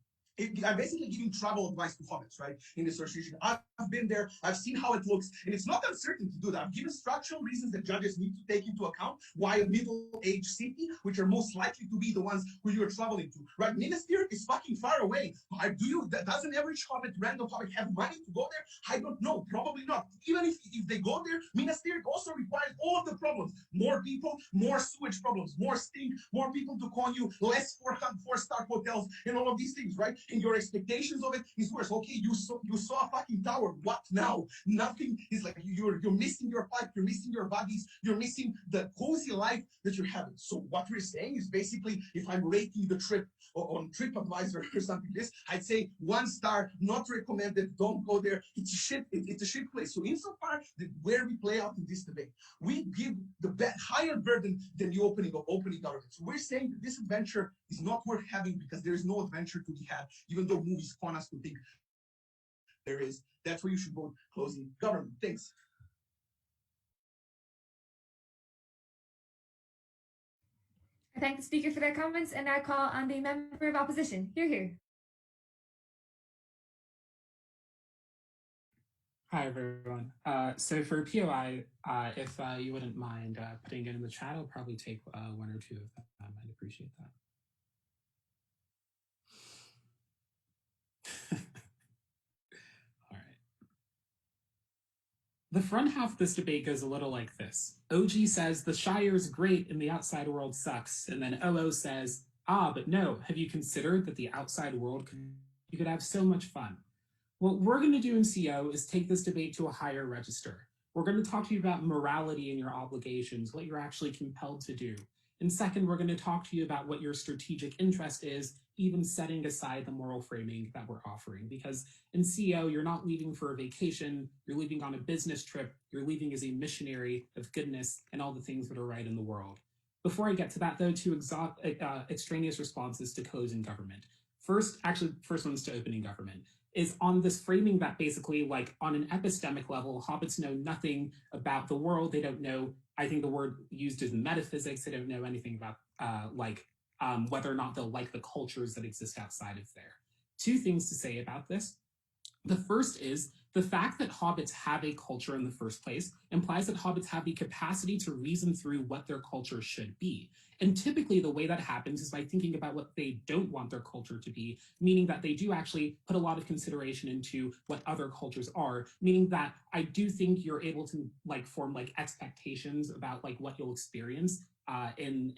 [SPEAKER 10] I'm basically giving travel advice to hobbits, right? In this situation, I've been there, I've seen how it looks, and it's not uncertain to do that. I've given structural reasons that judges need to take into account why a middle-aged city, which are most likely to be the ones who you're traveling to, right? Minas Tirith is fucking far away. Does an average hobbit, random hobbit, have money to go there? I don't know, probably not. Even if they go there, Minas Tirith also requires all of the problems: more people, more sewage problems, more stink, more people to con you, less four-star hotels, and all of these things, right? And your expectations of it is worse. Okay, you saw a fucking tower. What now? Nothing is like you're missing your pipe, you're missing your buggies, you're missing the cozy life that you're having. So what we're saying is basically, if I'm rating the trip on TripAdvisor or something like this, I'd say 1 star, not recommended, don't go there. It's a shit, it's a shit place. So insofar where we play out in this debate, we give the higher burden than the opening government. So we're saying that this adventure is not worth having because there is no adventure to be had, even though movies con us to think there is. That's where you should vote closing government. Thanks.
[SPEAKER 1] I thank the speaker for their comments and now call on the member of opposition. Hear, hear.
[SPEAKER 11] Hi, everyone. So for POI, if you wouldn't mind putting it in the chat, I'll probably take one or two of them. I'd appreciate that. All right. The front half of this debate goes a little like this. OG says the Shire's great and the outside world sucks. And then OO says, but no, have you considered that the outside world you could have so much fun? What we're going to do in CO is take this debate to a higher register. We're going to talk to you about morality and your obligations, what you're actually compelled to do. And second, we're going to talk to you about what your strategic interest is, even setting aside the moral framing that we're offering. Because in CO, you're not leaving for a vacation, you're leaving on a business trip, you're leaving as a missionary of goodness and all the things that are right in the world. Before I get to that, though, two extraneous responses to closing government. First one's to opening government. Is on this framing that basically, like, on an epistemic level, hobbits know nothing about the world. They don't know, I think the word used is metaphysics. They don't know anything about whether or not they'll like the cultures that exist outside of there. Two things to say about this. The first is the fact that hobbits have a culture in the first place implies that hobbits have the capacity to reason through what their culture should be. And typically the way that happens is by thinking about what they don't want their culture to be, meaning that they do actually put a lot of consideration into what other cultures are, meaning that I do think you're able to form expectations about what you'll experience in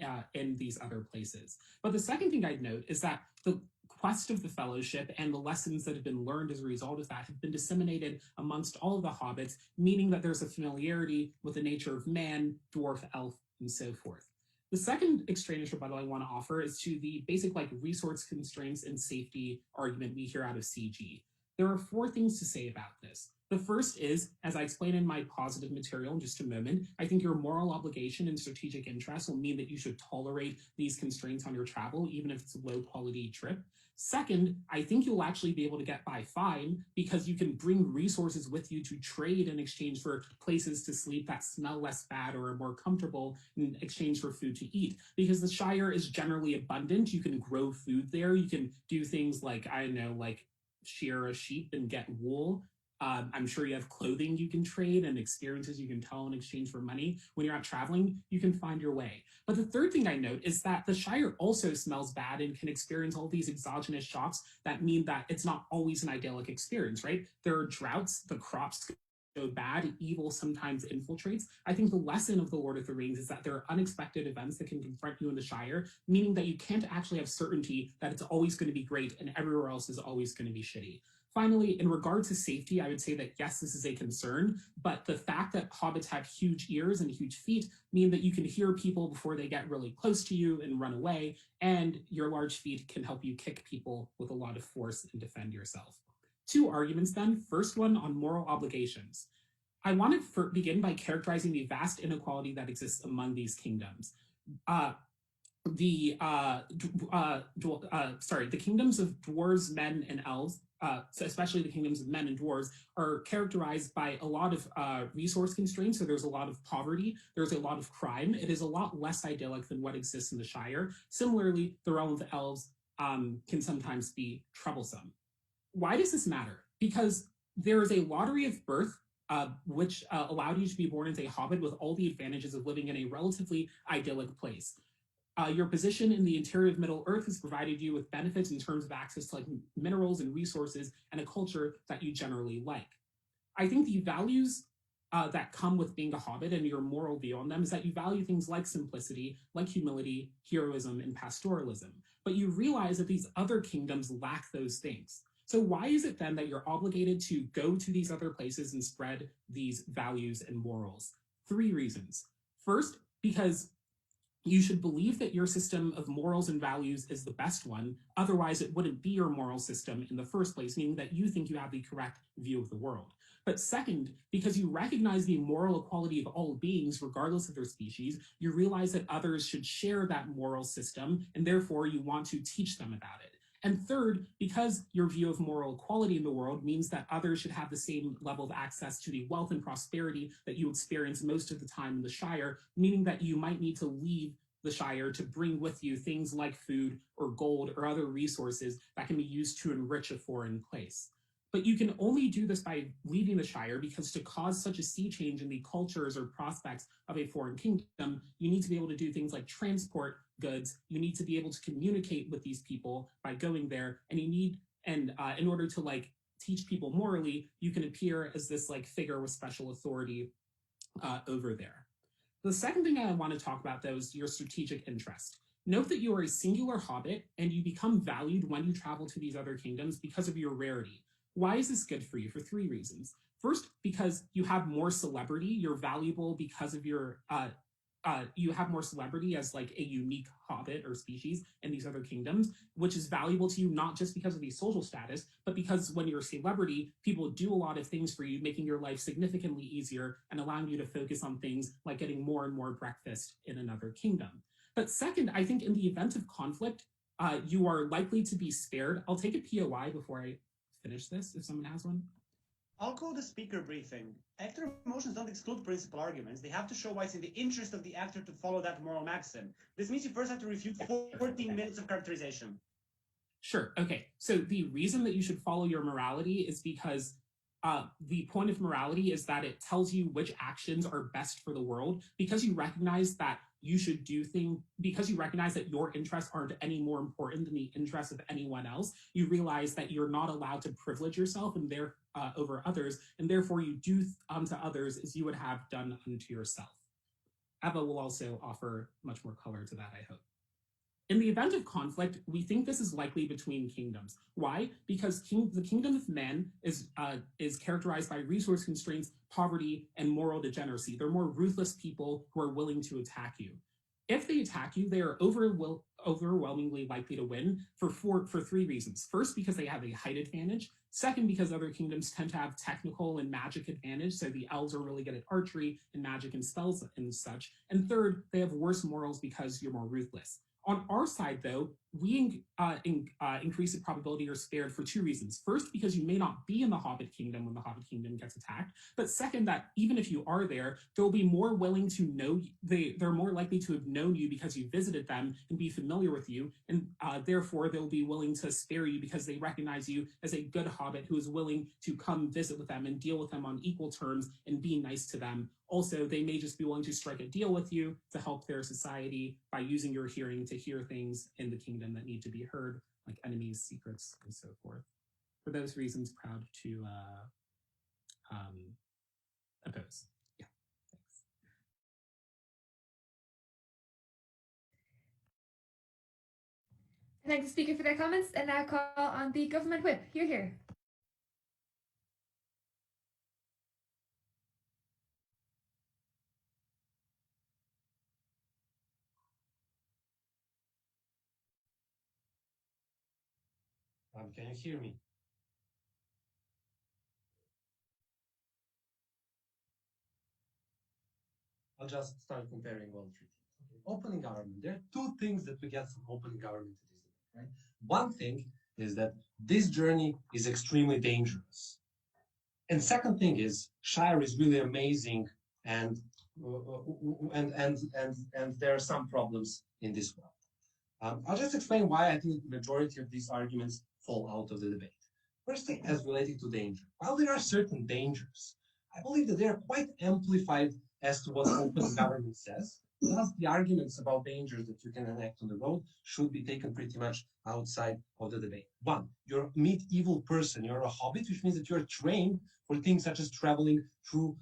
[SPEAKER 11] these other places. But the second thing I'd note is that the quest of the fellowship and the lessons that have been learned as a result of that have been disseminated amongst all of the hobbits, meaning that there's a familiarity with the nature of man, dwarf, elf, and so forth. The second extraneous rebuttal I want to offer is to the basic resource constraints and safety argument we hear out of CG. There are four things to say about this. The first is, as I explain in my positive material in just a moment, I think your moral obligation and strategic interest will mean that you should tolerate these constraints on your travel, even if it's a low-quality trip. Second, I think you'll actually be able to get by fine because you can bring resources with you to trade in exchange for places to sleep that smell less bad or are more comfortable in exchange for food to eat. Because the Shire is generally abundant. You can grow food there. You can do things like, I don't know, shear a sheep and get wool. I'm sure you have clothing you can trade and experiences you can tell in exchange for money. When you're out traveling, you can find your way. But the third thing I note is that the Shire also smells bad and can experience all these exogenous shocks that mean that it's not always an idyllic experience, right? There are droughts, the crops go bad, evil sometimes infiltrates. I think the lesson of The Lord of the Rings is that there are unexpected events that can confront you in the Shire, meaning that you can't actually have certainty that it's always going to be great and everywhere else is always going to be shitty. Finally, in regard to safety, I would say that yes, this is a concern, but the fact that hobbits have huge ears and huge feet mean that you can hear people before they get really close to you and run away, and your large feet can help you kick people with a lot of force and defend yourself. Two arguments then. First one on moral obligations. I want to begin by characterizing the vast inequality that exists among these kingdoms. The kingdoms of dwarves, men, and elves, so especially the kingdoms of men and dwarves, are characterized by a lot of resource constraints. So there's a lot of poverty, there's a lot of crime. It is a lot less idyllic than what exists in the Shire. Similarly, the realm of the elves can sometimes be troublesome. Why does this matter? Because there is a lottery of birth which allowed you to be born as a hobbit with all the advantages of living in a relatively idyllic place. Your position in the interior of Middle-earth has provided you with benefits in terms of access to minerals and resources and a culture that you generally like. I think the values that come with being a hobbit and your moral view on them is that you value things like simplicity, like humility, heroism, and pastoralism. But you realize that these other kingdoms lack those things. So why is it then that you're obligated to go to these other places and spread these values and morals? Three reasons. First, because you should believe that your system of morals and values is the best one, otherwise it wouldn't be your moral system in the first place, meaning that you think you have the correct view of the world. But second, because you recognize the moral equality of all beings, regardless of their species, you realize that others should share that moral system, and therefore you want to teach them about it. And third, because your view of moral equality in the world means that others should have the same level of access to the wealth and prosperity that you experience most of the time in the Shire, meaning that you might need to leave the Shire to bring with you things like food or gold or other resources that can be used to enrich a foreign place. But you can only do this by leaving the Shire, because to cause such a sea change in the cultures or prospects of a foreign kingdom, you need to be able to do things like transport goods. You need to be able to communicate with these people by going there, and you need, and in order to like teach people morally, you can appear as this like figure with special authority over there. The second thing I want to talk about, though, is your strategic interest. Note that you are a singular hobbit, and you become valued when you travel to these other kingdoms because of your rarity. Why is this good for you? For 3 reasons. First, because you have more celebrity. You're valuable because of your you have more celebrity as like a unique hobbit or species in these other kingdoms, which is valuable to you not just because of the social status, but because when you're a celebrity, people do a lot of things for you, making your life significantly easier and allowing you to focus on things like getting more and more breakfast in another kingdom. But second, I think in the event of conflict, you are likely to be spared. I'll take a POI before I finish this, if someone has one.
[SPEAKER 7] I'll call the speaker briefing. Actor emotions don't exclude principal arguments. They have to show why it's in the interest of the actor to follow that moral maxim. This means you first have to refute 14 minutes of characterization.
[SPEAKER 11] Sure. Okay. So the reason that you should follow your morality is because the point of morality is that it tells you which actions are best for the world, because you recognize that you should do things, because you recognize that your interests aren't any more important than the interests of anyone else. You realize that you're not allowed to privilege yourself and over others, and therefore you do unto others as you would have done unto yourself. Eva will also offer much more color to that, I hope. In the event of conflict, we think this is likely between kingdoms. Why? Because the kingdom of men is characterized by resource constraints, poverty, and moral degeneracy. They're more ruthless people who are willing to attack you. If they attack you, they are overwhelmingly likely to win for 3 reasons. First, because they have a height advantage. Second, because other kingdoms tend to have technical and magic advantage, so the elves are really good at archery and magic and spells and such. And third, they have worse morals because you're more ruthless. On our side, though, we increase the probability you're spared for 2 reasons. First, because you may not be in the Hobbit Kingdom when the Hobbit Kingdom gets attacked. But second, that even if you are there, they'll be more willing to know, they're more likely to have known you because you visited them and be familiar with you. And therefore, they'll be willing to spare you because they recognize you as a good Hobbit who is willing to come visit with them and deal with them on equal terms and be nice to them. Also, they may just be willing to strike a deal with you to help their society by using your hearing to hear things in the kingdom that need to be heard, like enemies, secrets, and so forth. For those reasons, proud to oppose. Yeah, thanks.
[SPEAKER 1] I thank the speaker for their comments, and now call on the government whip. You're here.
[SPEAKER 3] Can you hear me? I'll just start comparing all 3 things. Okay. Opening government. There are 2 things that we get from open government to this debate, right? One thing is that this journey is extremely dangerous. And second thing is Shire is really amazing, and there are some problems in this world. I'll just explain why I think the majority of these arguments fall out of the debate. First thing, as related to danger. While there are certain dangers, I believe that they are quite amplified as to what open government says. Thus, the arguments about dangers that you can enact on the road should be taken pretty much outside of the debate. 1, you're a medieval person. You're a hobbit, which means that you're trained for things such as traveling through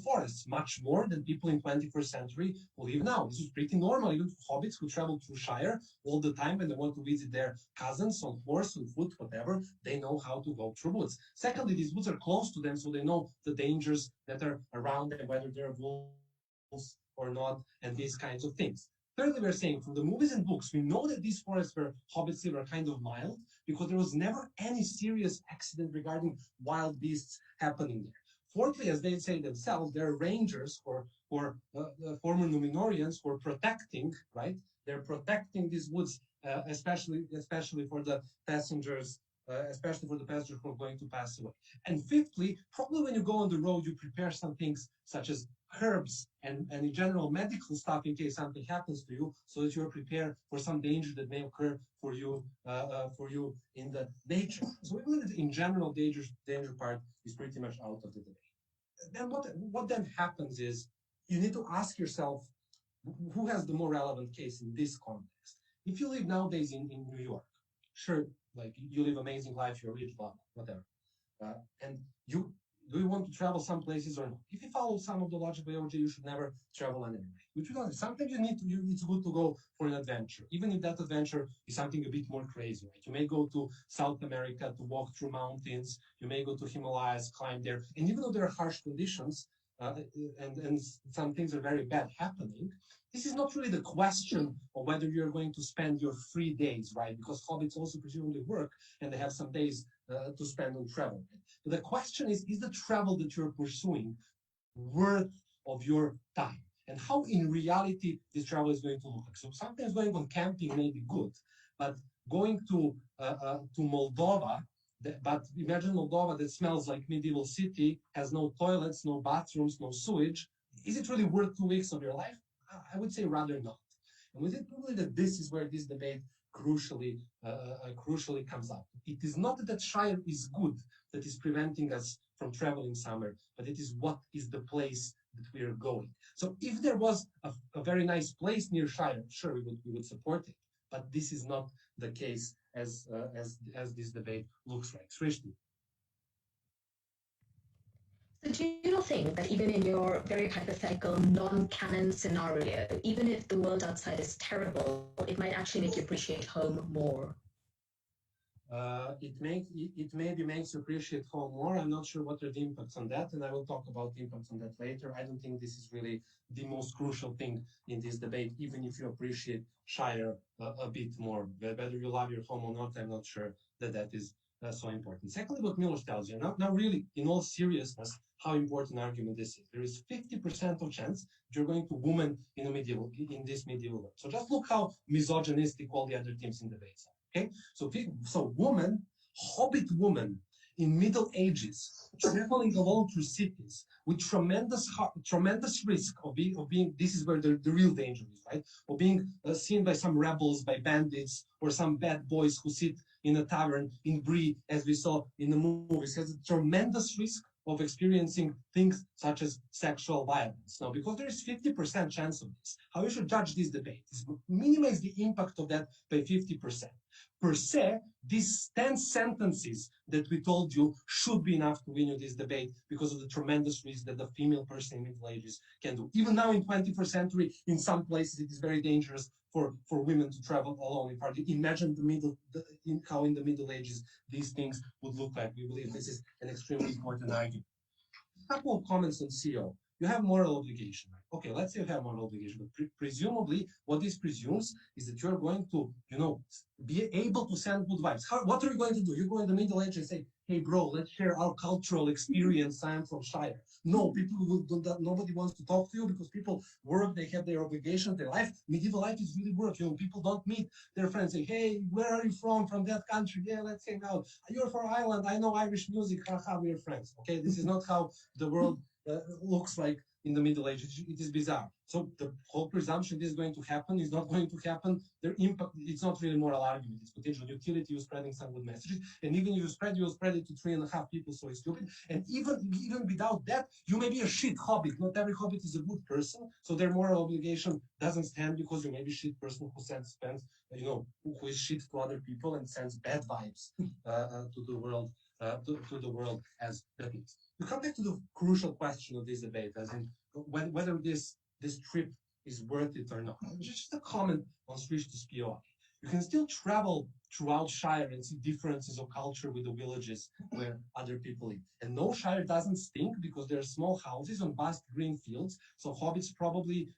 [SPEAKER 3] forests, much more than people in 21st century who live now. This is pretty normal. Even hobbits who travel through Shire all the time when they want to visit their cousins on horse, on foot, whatever, they know how to go through woods. Secondly, these woods are close to them, so they know the dangers that are around them, whether they're wolves or not, and these kinds of things. Thirdly, we're saying from the movies and books, we know that these forests where hobbits live are kind of mild because there was never any serious accident regarding wild beasts happening there. Fourthly, as they say themselves, they're rangers or former Numenorians who are protecting, right? They're protecting these woods, especially for the passengers especially for the passengers who are going to pass away. And fifthly, probably when you go on the road, you prepare some things such as herbs and in general medical stuff in case something happens to you, so that you are prepared for some danger that may occur for you in the nature. So we believe that in general, danger part is pretty much out of the debate. Then what then happens is you need to ask yourself, who has the more relevant case in this context? If you live nowadays in New York, sure, like you live amazing life, you're rich, blah, whatever. And do you want to travel some places or not? If you follow some of the logic of AOG, you should never travel anywhere. Which you don't. Sometimes it's good to go for an adventure, even if that adventure is something a bit more crazy. Right? You may go to South America to walk through mountains. You may go to Himalayas, climb there. And even though there are harsh conditions and some things are very bad happening, this is not really the question of whether you're going to spend your free days, right? Because hobbits also presumably work and they have some days to spend on travel. But the question is the travel that you're pursuing worth of your time? And how in reality this travel is going to look like? So sometimes going on camping may be good, but going to Moldova, but imagine Moldova that smells like medieval city, has no toilets, no bathrooms, no sewage. Is it really worth 2 weeks of your life? I would say rather not. And we think probably that this is where this debate crucially comes up. It is not that Shire is good that is preventing us from traveling somewhere, but it is what is the place that we are going. So if there was a very nice place near Shire, sure, we would support it. But this is not the case as this debate looks like. Srishti.
[SPEAKER 2] So do you not think that even in your very hypothetical, non-canon scenario, even if the world outside is terrible, it might actually make you appreciate home more?
[SPEAKER 3] It maybe makes you appreciate home more. I'm not sure what are the impacts on that, and I will talk about the impacts on that later. I don't think this is really the most crucial thing in this debate, even if you appreciate Shire a bit more. Whether you love your home or not, I'm not sure that is so important. Secondly, what Milos tells you, now really, in all seriousness, how important argument this is. There is 50% of chance that you're going to woman in this medieval world. So just look how misogynistic all the other teams in debates are. Okay, so woman, hobbit woman in Middle Ages, traveling alone through cities with tremendous risk of being. This is where the real danger is, right? Of being seen by some rebels, by bandits, or some bad boys who sit in a tavern in Brie, as we saw in the movies. Has a tremendous risk of experiencing things such as sexual violence. Now, because there is 50% chance of this, how you should judge this debate is minimize the impact of that by 50%. Per se, these 10 sentences that we told you should be enough to win you this debate because of the tremendous risk that the female person in Middle Ages can do. Even now in 21st century, in some places it is very dangerous for women to travel alone. Imagine how in the Middle Ages these things would look like. We believe this is an extremely important argument. A couple of comments on CO. You have moral obligation, right? Okay, let's say you have moral obligation, but presumably what this presumes is that you're going to, be able to send good vibes. What are you going to do? You go in the Middle Ages and say, hey bro, let's share our cultural experience. I am from Shire. No, nobody wants to talk to you because people work, they have their obligations, their life. Medieval life is really work. People don't meet their friends, say, hey, where are you from that country? Yeah, let's hang out. You're from Ireland, I know Irish music, haha, we're friends. Okay, this is not how the world looks like in the Middle Ages. It is bizarre. So the whole presumption this is going to happen is not going to happen. Their impact, it's not really moral argument. It's potential utility. You're spreading some good messages. And even if you'll spread it to 3.5 people, so it's stupid. And even without that, you may be a shit hobbit. Not every hobbit is a good person. So their moral obligation doesn't stand because you may be a shit person who who is shit to other people and sends bad vibes to the world. To the world as that is. We come back to the crucial question of this debate, as in whether this trip is worth it or not. Just a comment on Srishti's POI. You can still travel throughout Shire and see differences of culture with the villages where other people live. And no, Shire doesn't stink because there are small houses on vast green fields. So hobbits probably,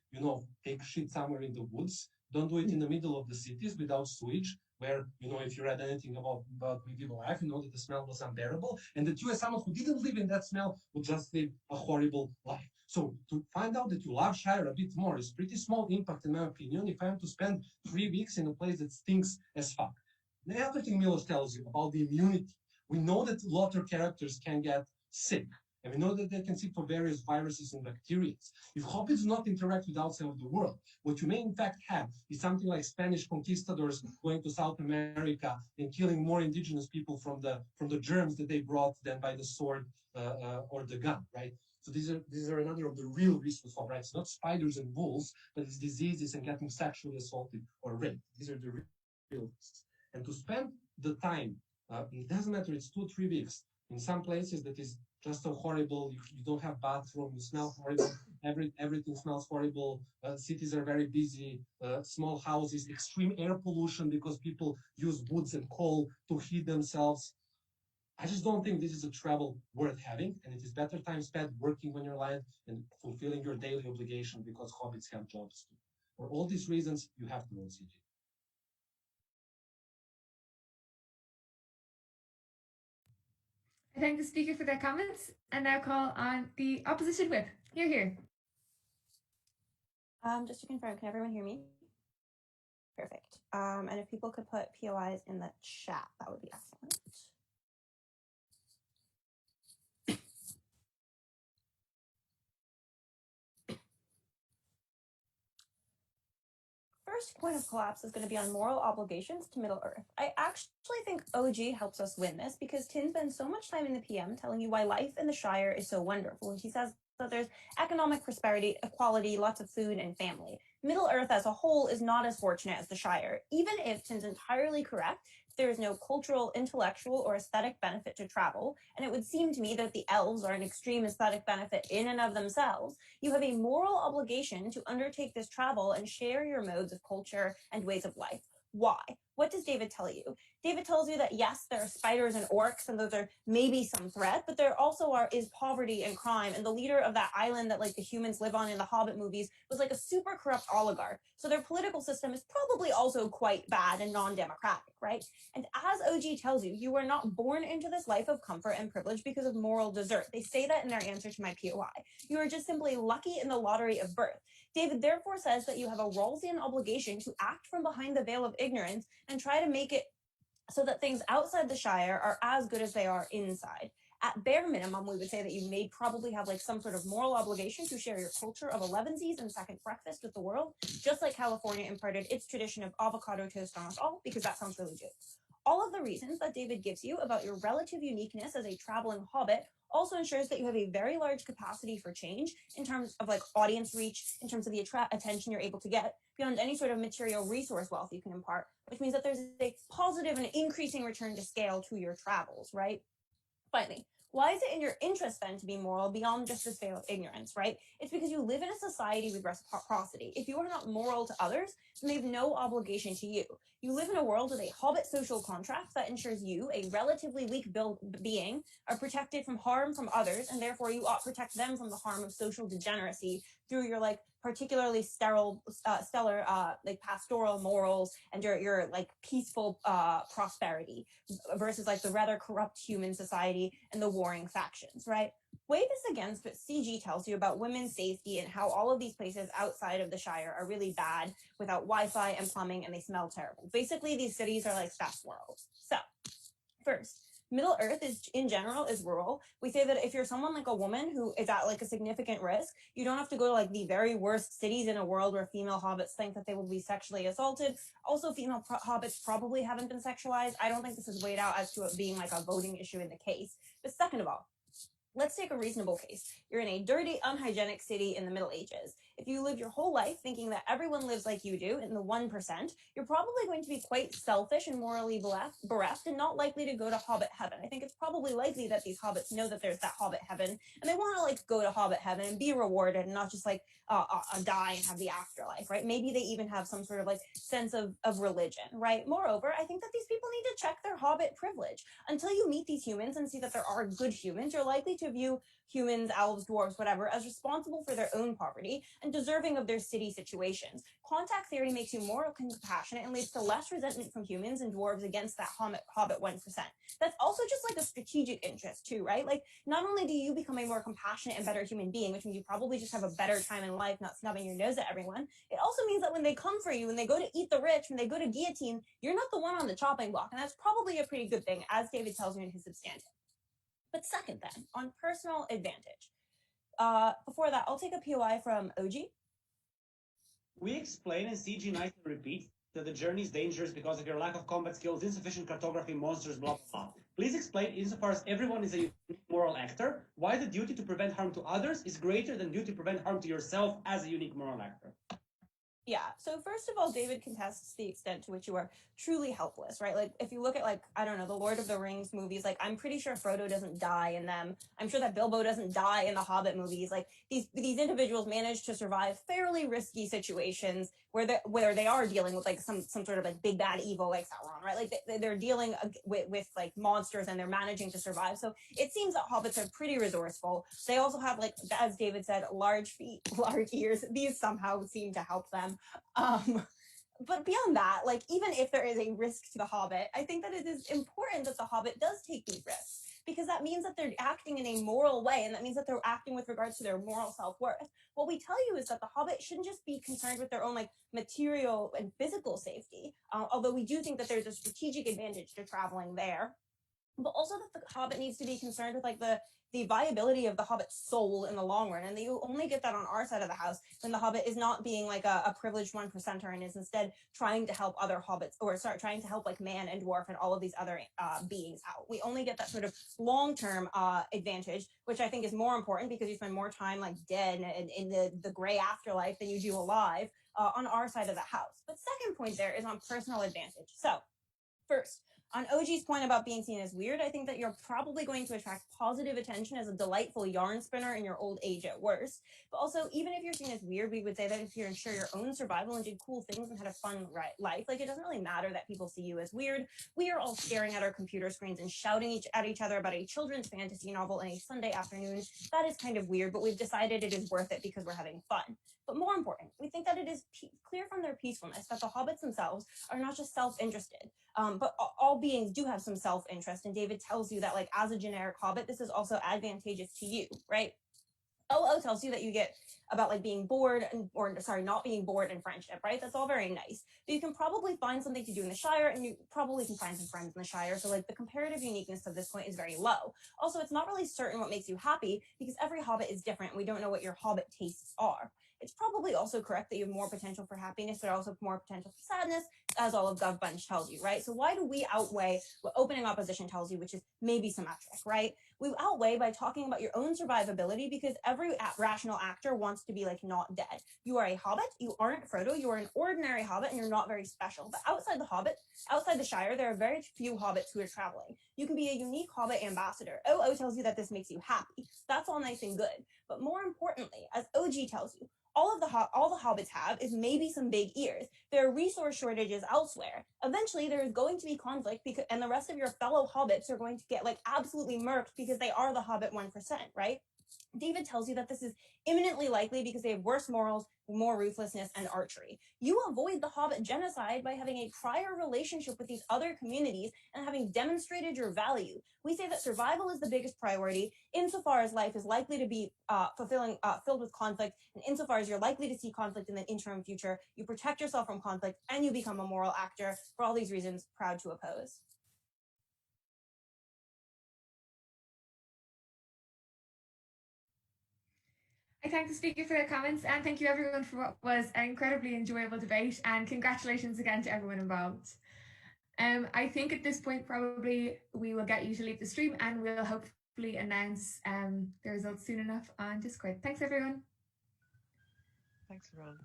[SPEAKER 3] take shit somewhere in the woods. Don't do it in the middle of the cities without sewage, where, if you read anything about medieval life, you know that the smell was unbearable, and that you, as someone who didn't live in that smell, would just live a horrible life. So to find out that you love Shire a bit more is pretty small impact, in my opinion, if I am to spend 3 weeks in a place that stinks as fuck. The other thing Milos tells you about the immunity. We know that Lothar characters can get sick, and we know that they can sick for various viruses and bacteria. If hobbits do not interact with outside of the world, what you may in fact have is something like Spanish conquistadors going to South America and killing more indigenous people from the germs that they brought than by the sword or the gun, right? So these are another of the real risks with hobbits. It's not spiders and wolves, but it's diseases and getting sexually assaulted or raped. These are the real risks. And to spend the time, it doesn't matter, it's 2 or 3 weeks. In some places that is just so horrible, you don't have bathroom, you smell horrible, everything smells horrible, cities are very busy, small houses, extreme air pollution because people use woods and coal to heat themselves. I just don't think this is a travel worth having, and it is better time spent working on your land and fulfilling your daily obligation because hobbits have jobs too. For all these reasons, you have to know CG.
[SPEAKER 1] I thank the speaker for their comments and now call on the opposition whip. You're here.
[SPEAKER 12] Just to confirm, can everyone hear me? Perfect. And if people could put POIs in the chat, that would be excellent. First point of collapse is going to be on moral obligations to Middle Earth. I actually think OG helps us win this because Tin spends so much time in the PM telling you why life in the Shire is so wonderful. And he says that there's economic prosperity, equality, lots of food, and family. Middle Earth as a whole is not as fortunate as the Shire. Even if Tin's entirely correct, there is no cultural, intellectual, or aesthetic benefit to travel, and it would seem to me that the elves are an extreme aesthetic benefit in and of themselves, you have a moral obligation to undertake this travel and share your modes of culture and ways of life. Why? What does David tell you? David tells you that yes, there are spiders and orcs, and those are maybe some threat, but there also is poverty and crime, and the leader of that island that like the humans live on in the Hobbit movies was like a super corrupt oligarch. So their political system is probably also quite bad and non-democratic, right? And as OG tells you, you are not born into this life of comfort and privilege because of moral desert. They say that in their answer to my POI. You are just simply lucky in the lottery of birth. David therefore says that you have a Rawlsian obligation to act from behind the veil of ignorance and try to make it so that things outside the Shire are as good as they are inside. At bare minimum, we would say that you may probably have like some sort of moral obligation to share your culture of elevensies and second breakfast with the world, just like California imparted its tradition of avocado toast on us all, because that sounds really good. All of the reasons that David gives you about your relative uniqueness as a traveling hobbit also ensures that you have a very large capacity for change in terms of like audience reach, in terms of the attention you're able to get beyond any sort of material resource wealth you can impart, which means that there's a positive and increasing return to scale to your travels, right? Finally, why is it in your interest then to be moral beyond just this veil of ignorance, right? It's because you live in a society with reciprocity. If you are not moral to others, then they have no obligation to you. You live in a world with a hobbit social contract that ensures you, a relatively weak being, are protected from harm from others, and therefore you ought to protect them from the harm of social degeneracy through your like particularly stellar like pastoral morals and your like peaceful prosperity versus like the rather corrupt human society and the warring factions, right? Weigh this against what CG tells you about women's safety and how all of these places outside of the Shire are really bad without Wi-Fi and plumbing, and they smell terrible. Basically, these cities are like fast worlds. So, first, Middle Earth is in general is rural. We say that if you're someone like a woman who is at like a significant risk, you don't have to go to like the very worst cities in a world where female hobbits think that they will be sexually assaulted. Also, female hobbits probably haven't been sexualized. I don't think this is weighed out as to it being like a voting issue in the case. But second of all, let's take a reasonable case. You're in a dirty, unhygienic city in the Middle Ages. If you live your whole life thinking that everyone lives like you do, in the 1%, you're probably going to be quite selfish and morally bereft and not likely to go to Hobbit heaven. I think it's probably likely that these hobbits know that there's that Hobbit heaven, and they want to like go to Hobbit heaven and be rewarded and not just like die and have the afterlife, right? Maybe they even have some sort of like sense of religion, right? Moreover, I think that these people need to check their Hobbit privilege. Until you meet these humans and see that there are good humans, you're likely to to view humans, elves, dwarves, whatever, as responsible for their own poverty and deserving of their city situations. Contact theory makes you more compassionate and leads to less resentment from humans and dwarves against that Hobbit 1%. That's also just like a strategic interest too, right? Like, not only do you become a more compassionate and better human being, which means you probably just have a better time in life, not snubbing your nose at everyone, it also means that when they come for you, when they go to eat the rich, when they go to guillotine, you're not the one on the chopping block. And that's probably a pretty good thing, as David tells you in his substantive. But second then, on personal advantage. Before that, I'll take a POI from OG.
[SPEAKER 7] We explain and CG nicely repeats that the journey is dangerous because of your lack of combat skills, insufficient cartography, monsters, blah, blah, blah. Please explain, insofar as everyone is a unique moral actor, why the duty to prevent harm to others is greater than duty to prevent harm to yourself as a unique moral actor.
[SPEAKER 12] Yeah, so first of all, David contests the extent to which you are truly helpless, right? Like, if you look at, like, I don't know, the Lord of the Rings movies, like, I'm pretty sure Frodo doesn't die in them. I'm sure that Bilbo doesn't die in the Hobbit movies. Like, these individuals manage to survive fairly risky situations where they are dealing with, like, some sort of, like, big bad evil, like Sauron, right? Like, they're dealing with, like, monsters, and they're managing to survive. So it seems that hobbits are pretty resourceful. They also have, like, as David said, large feet, large ears. These somehow seem to help them. But beyond that, like, even if there is a risk to the Hobbit, I think that it is important that the Hobbit does take these risks, because that means that they're acting in a moral way, and that means that they're acting with regards to their moral self-worth. What we tell you is that the Hobbit shouldn't just be concerned with their own, like, material and physical safety, although we do think that there's a strategic advantage to traveling there, but also that the Hobbit needs to be concerned with, like, the viability of the Hobbit's soul in the long run, and that you only get that on our side of the house when the Hobbit is not being like a privileged 1%er and is instead trying to help other Hobbits, or trying to help like man and dwarf and all of these other beings out. We only get that sort of long-term advantage, which I think is more important because you spend more time like dead and in the gray afterlife than you do alive on our side of the house. But second point there is on personal advantage. So first, on OG's point about being seen as weird, I think that you're probably going to attract positive attention as a delightful yarn spinner in your old age at worst. But also, even if you're seen as weird, we would say that if you ensure your own survival and did cool things and had a fun life, like, it doesn't really matter that people see you as weird. We are all staring at our computer screens and shouting at each other about a children's fantasy novel on a Sunday afternoon. That is kind of weird, but we've decided it is worth it because we're having fun. But more important, we think that it is clear from their peacefulness that the hobbits themselves are not just self-interested, but all beings do have some self-interest, and David tells you that, like, as a generic hobbit, this is also advantageous to you, right? OO tells you that you get about, like, being bored not being bored in friendship, right? That's all very nice. But you can probably find something to do in the Shire, and you probably can find some friends in the Shire, so, like, the comparative uniqueness of this point is very low. Also, it's not really certain what makes you happy, because every hobbit is different, and we don't know what your hobbit tastes are. It's probably also correct that you have more potential for happiness, but also more potential for sadness, as all of GovBunch tells you, right? So why do we outweigh what opening opposition tells you, which is maybe symmetric, right? We outweigh by talking about your own survivability, because every rational actor wants to be, like, not dead. You are a hobbit, you aren't Frodo, you are an ordinary hobbit, and you're not very special. But outside the Shire, there are very few hobbits who are traveling. You can be a unique hobbit ambassador. OO tells you that this makes you happy. That's all nice and good. But more importantly, as OG tells you, all the hobbits have is maybe some big ears. There are resource shortages elsewhere. Eventually, there is going to be conflict, and the rest of your fellow hobbits are going to get, like, absolutely murked because they are the Hobbit 1%, right? David tells you that this is imminently likely because they have worse morals, more ruthlessness, and archery. You avoid the Hobbit genocide by having a prior relationship with these other communities and having demonstrated your value. We say that survival is the biggest priority, insofar as life is likely to be filled with conflict, and insofar as you're likely to see conflict in the interim future, you protect yourself from conflict, and you become a moral actor. For all these reasons, proud to oppose.
[SPEAKER 1] I thank the speaker for their comments, and thank you everyone for what was an incredibly enjoyable debate, and congratulations again to everyone involved. I think at this point probably we will get you to leave the stream, and we'll hopefully announce the results soon enough on Discord. Thanks everyone.
[SPEAKER 9] Thanks everyone.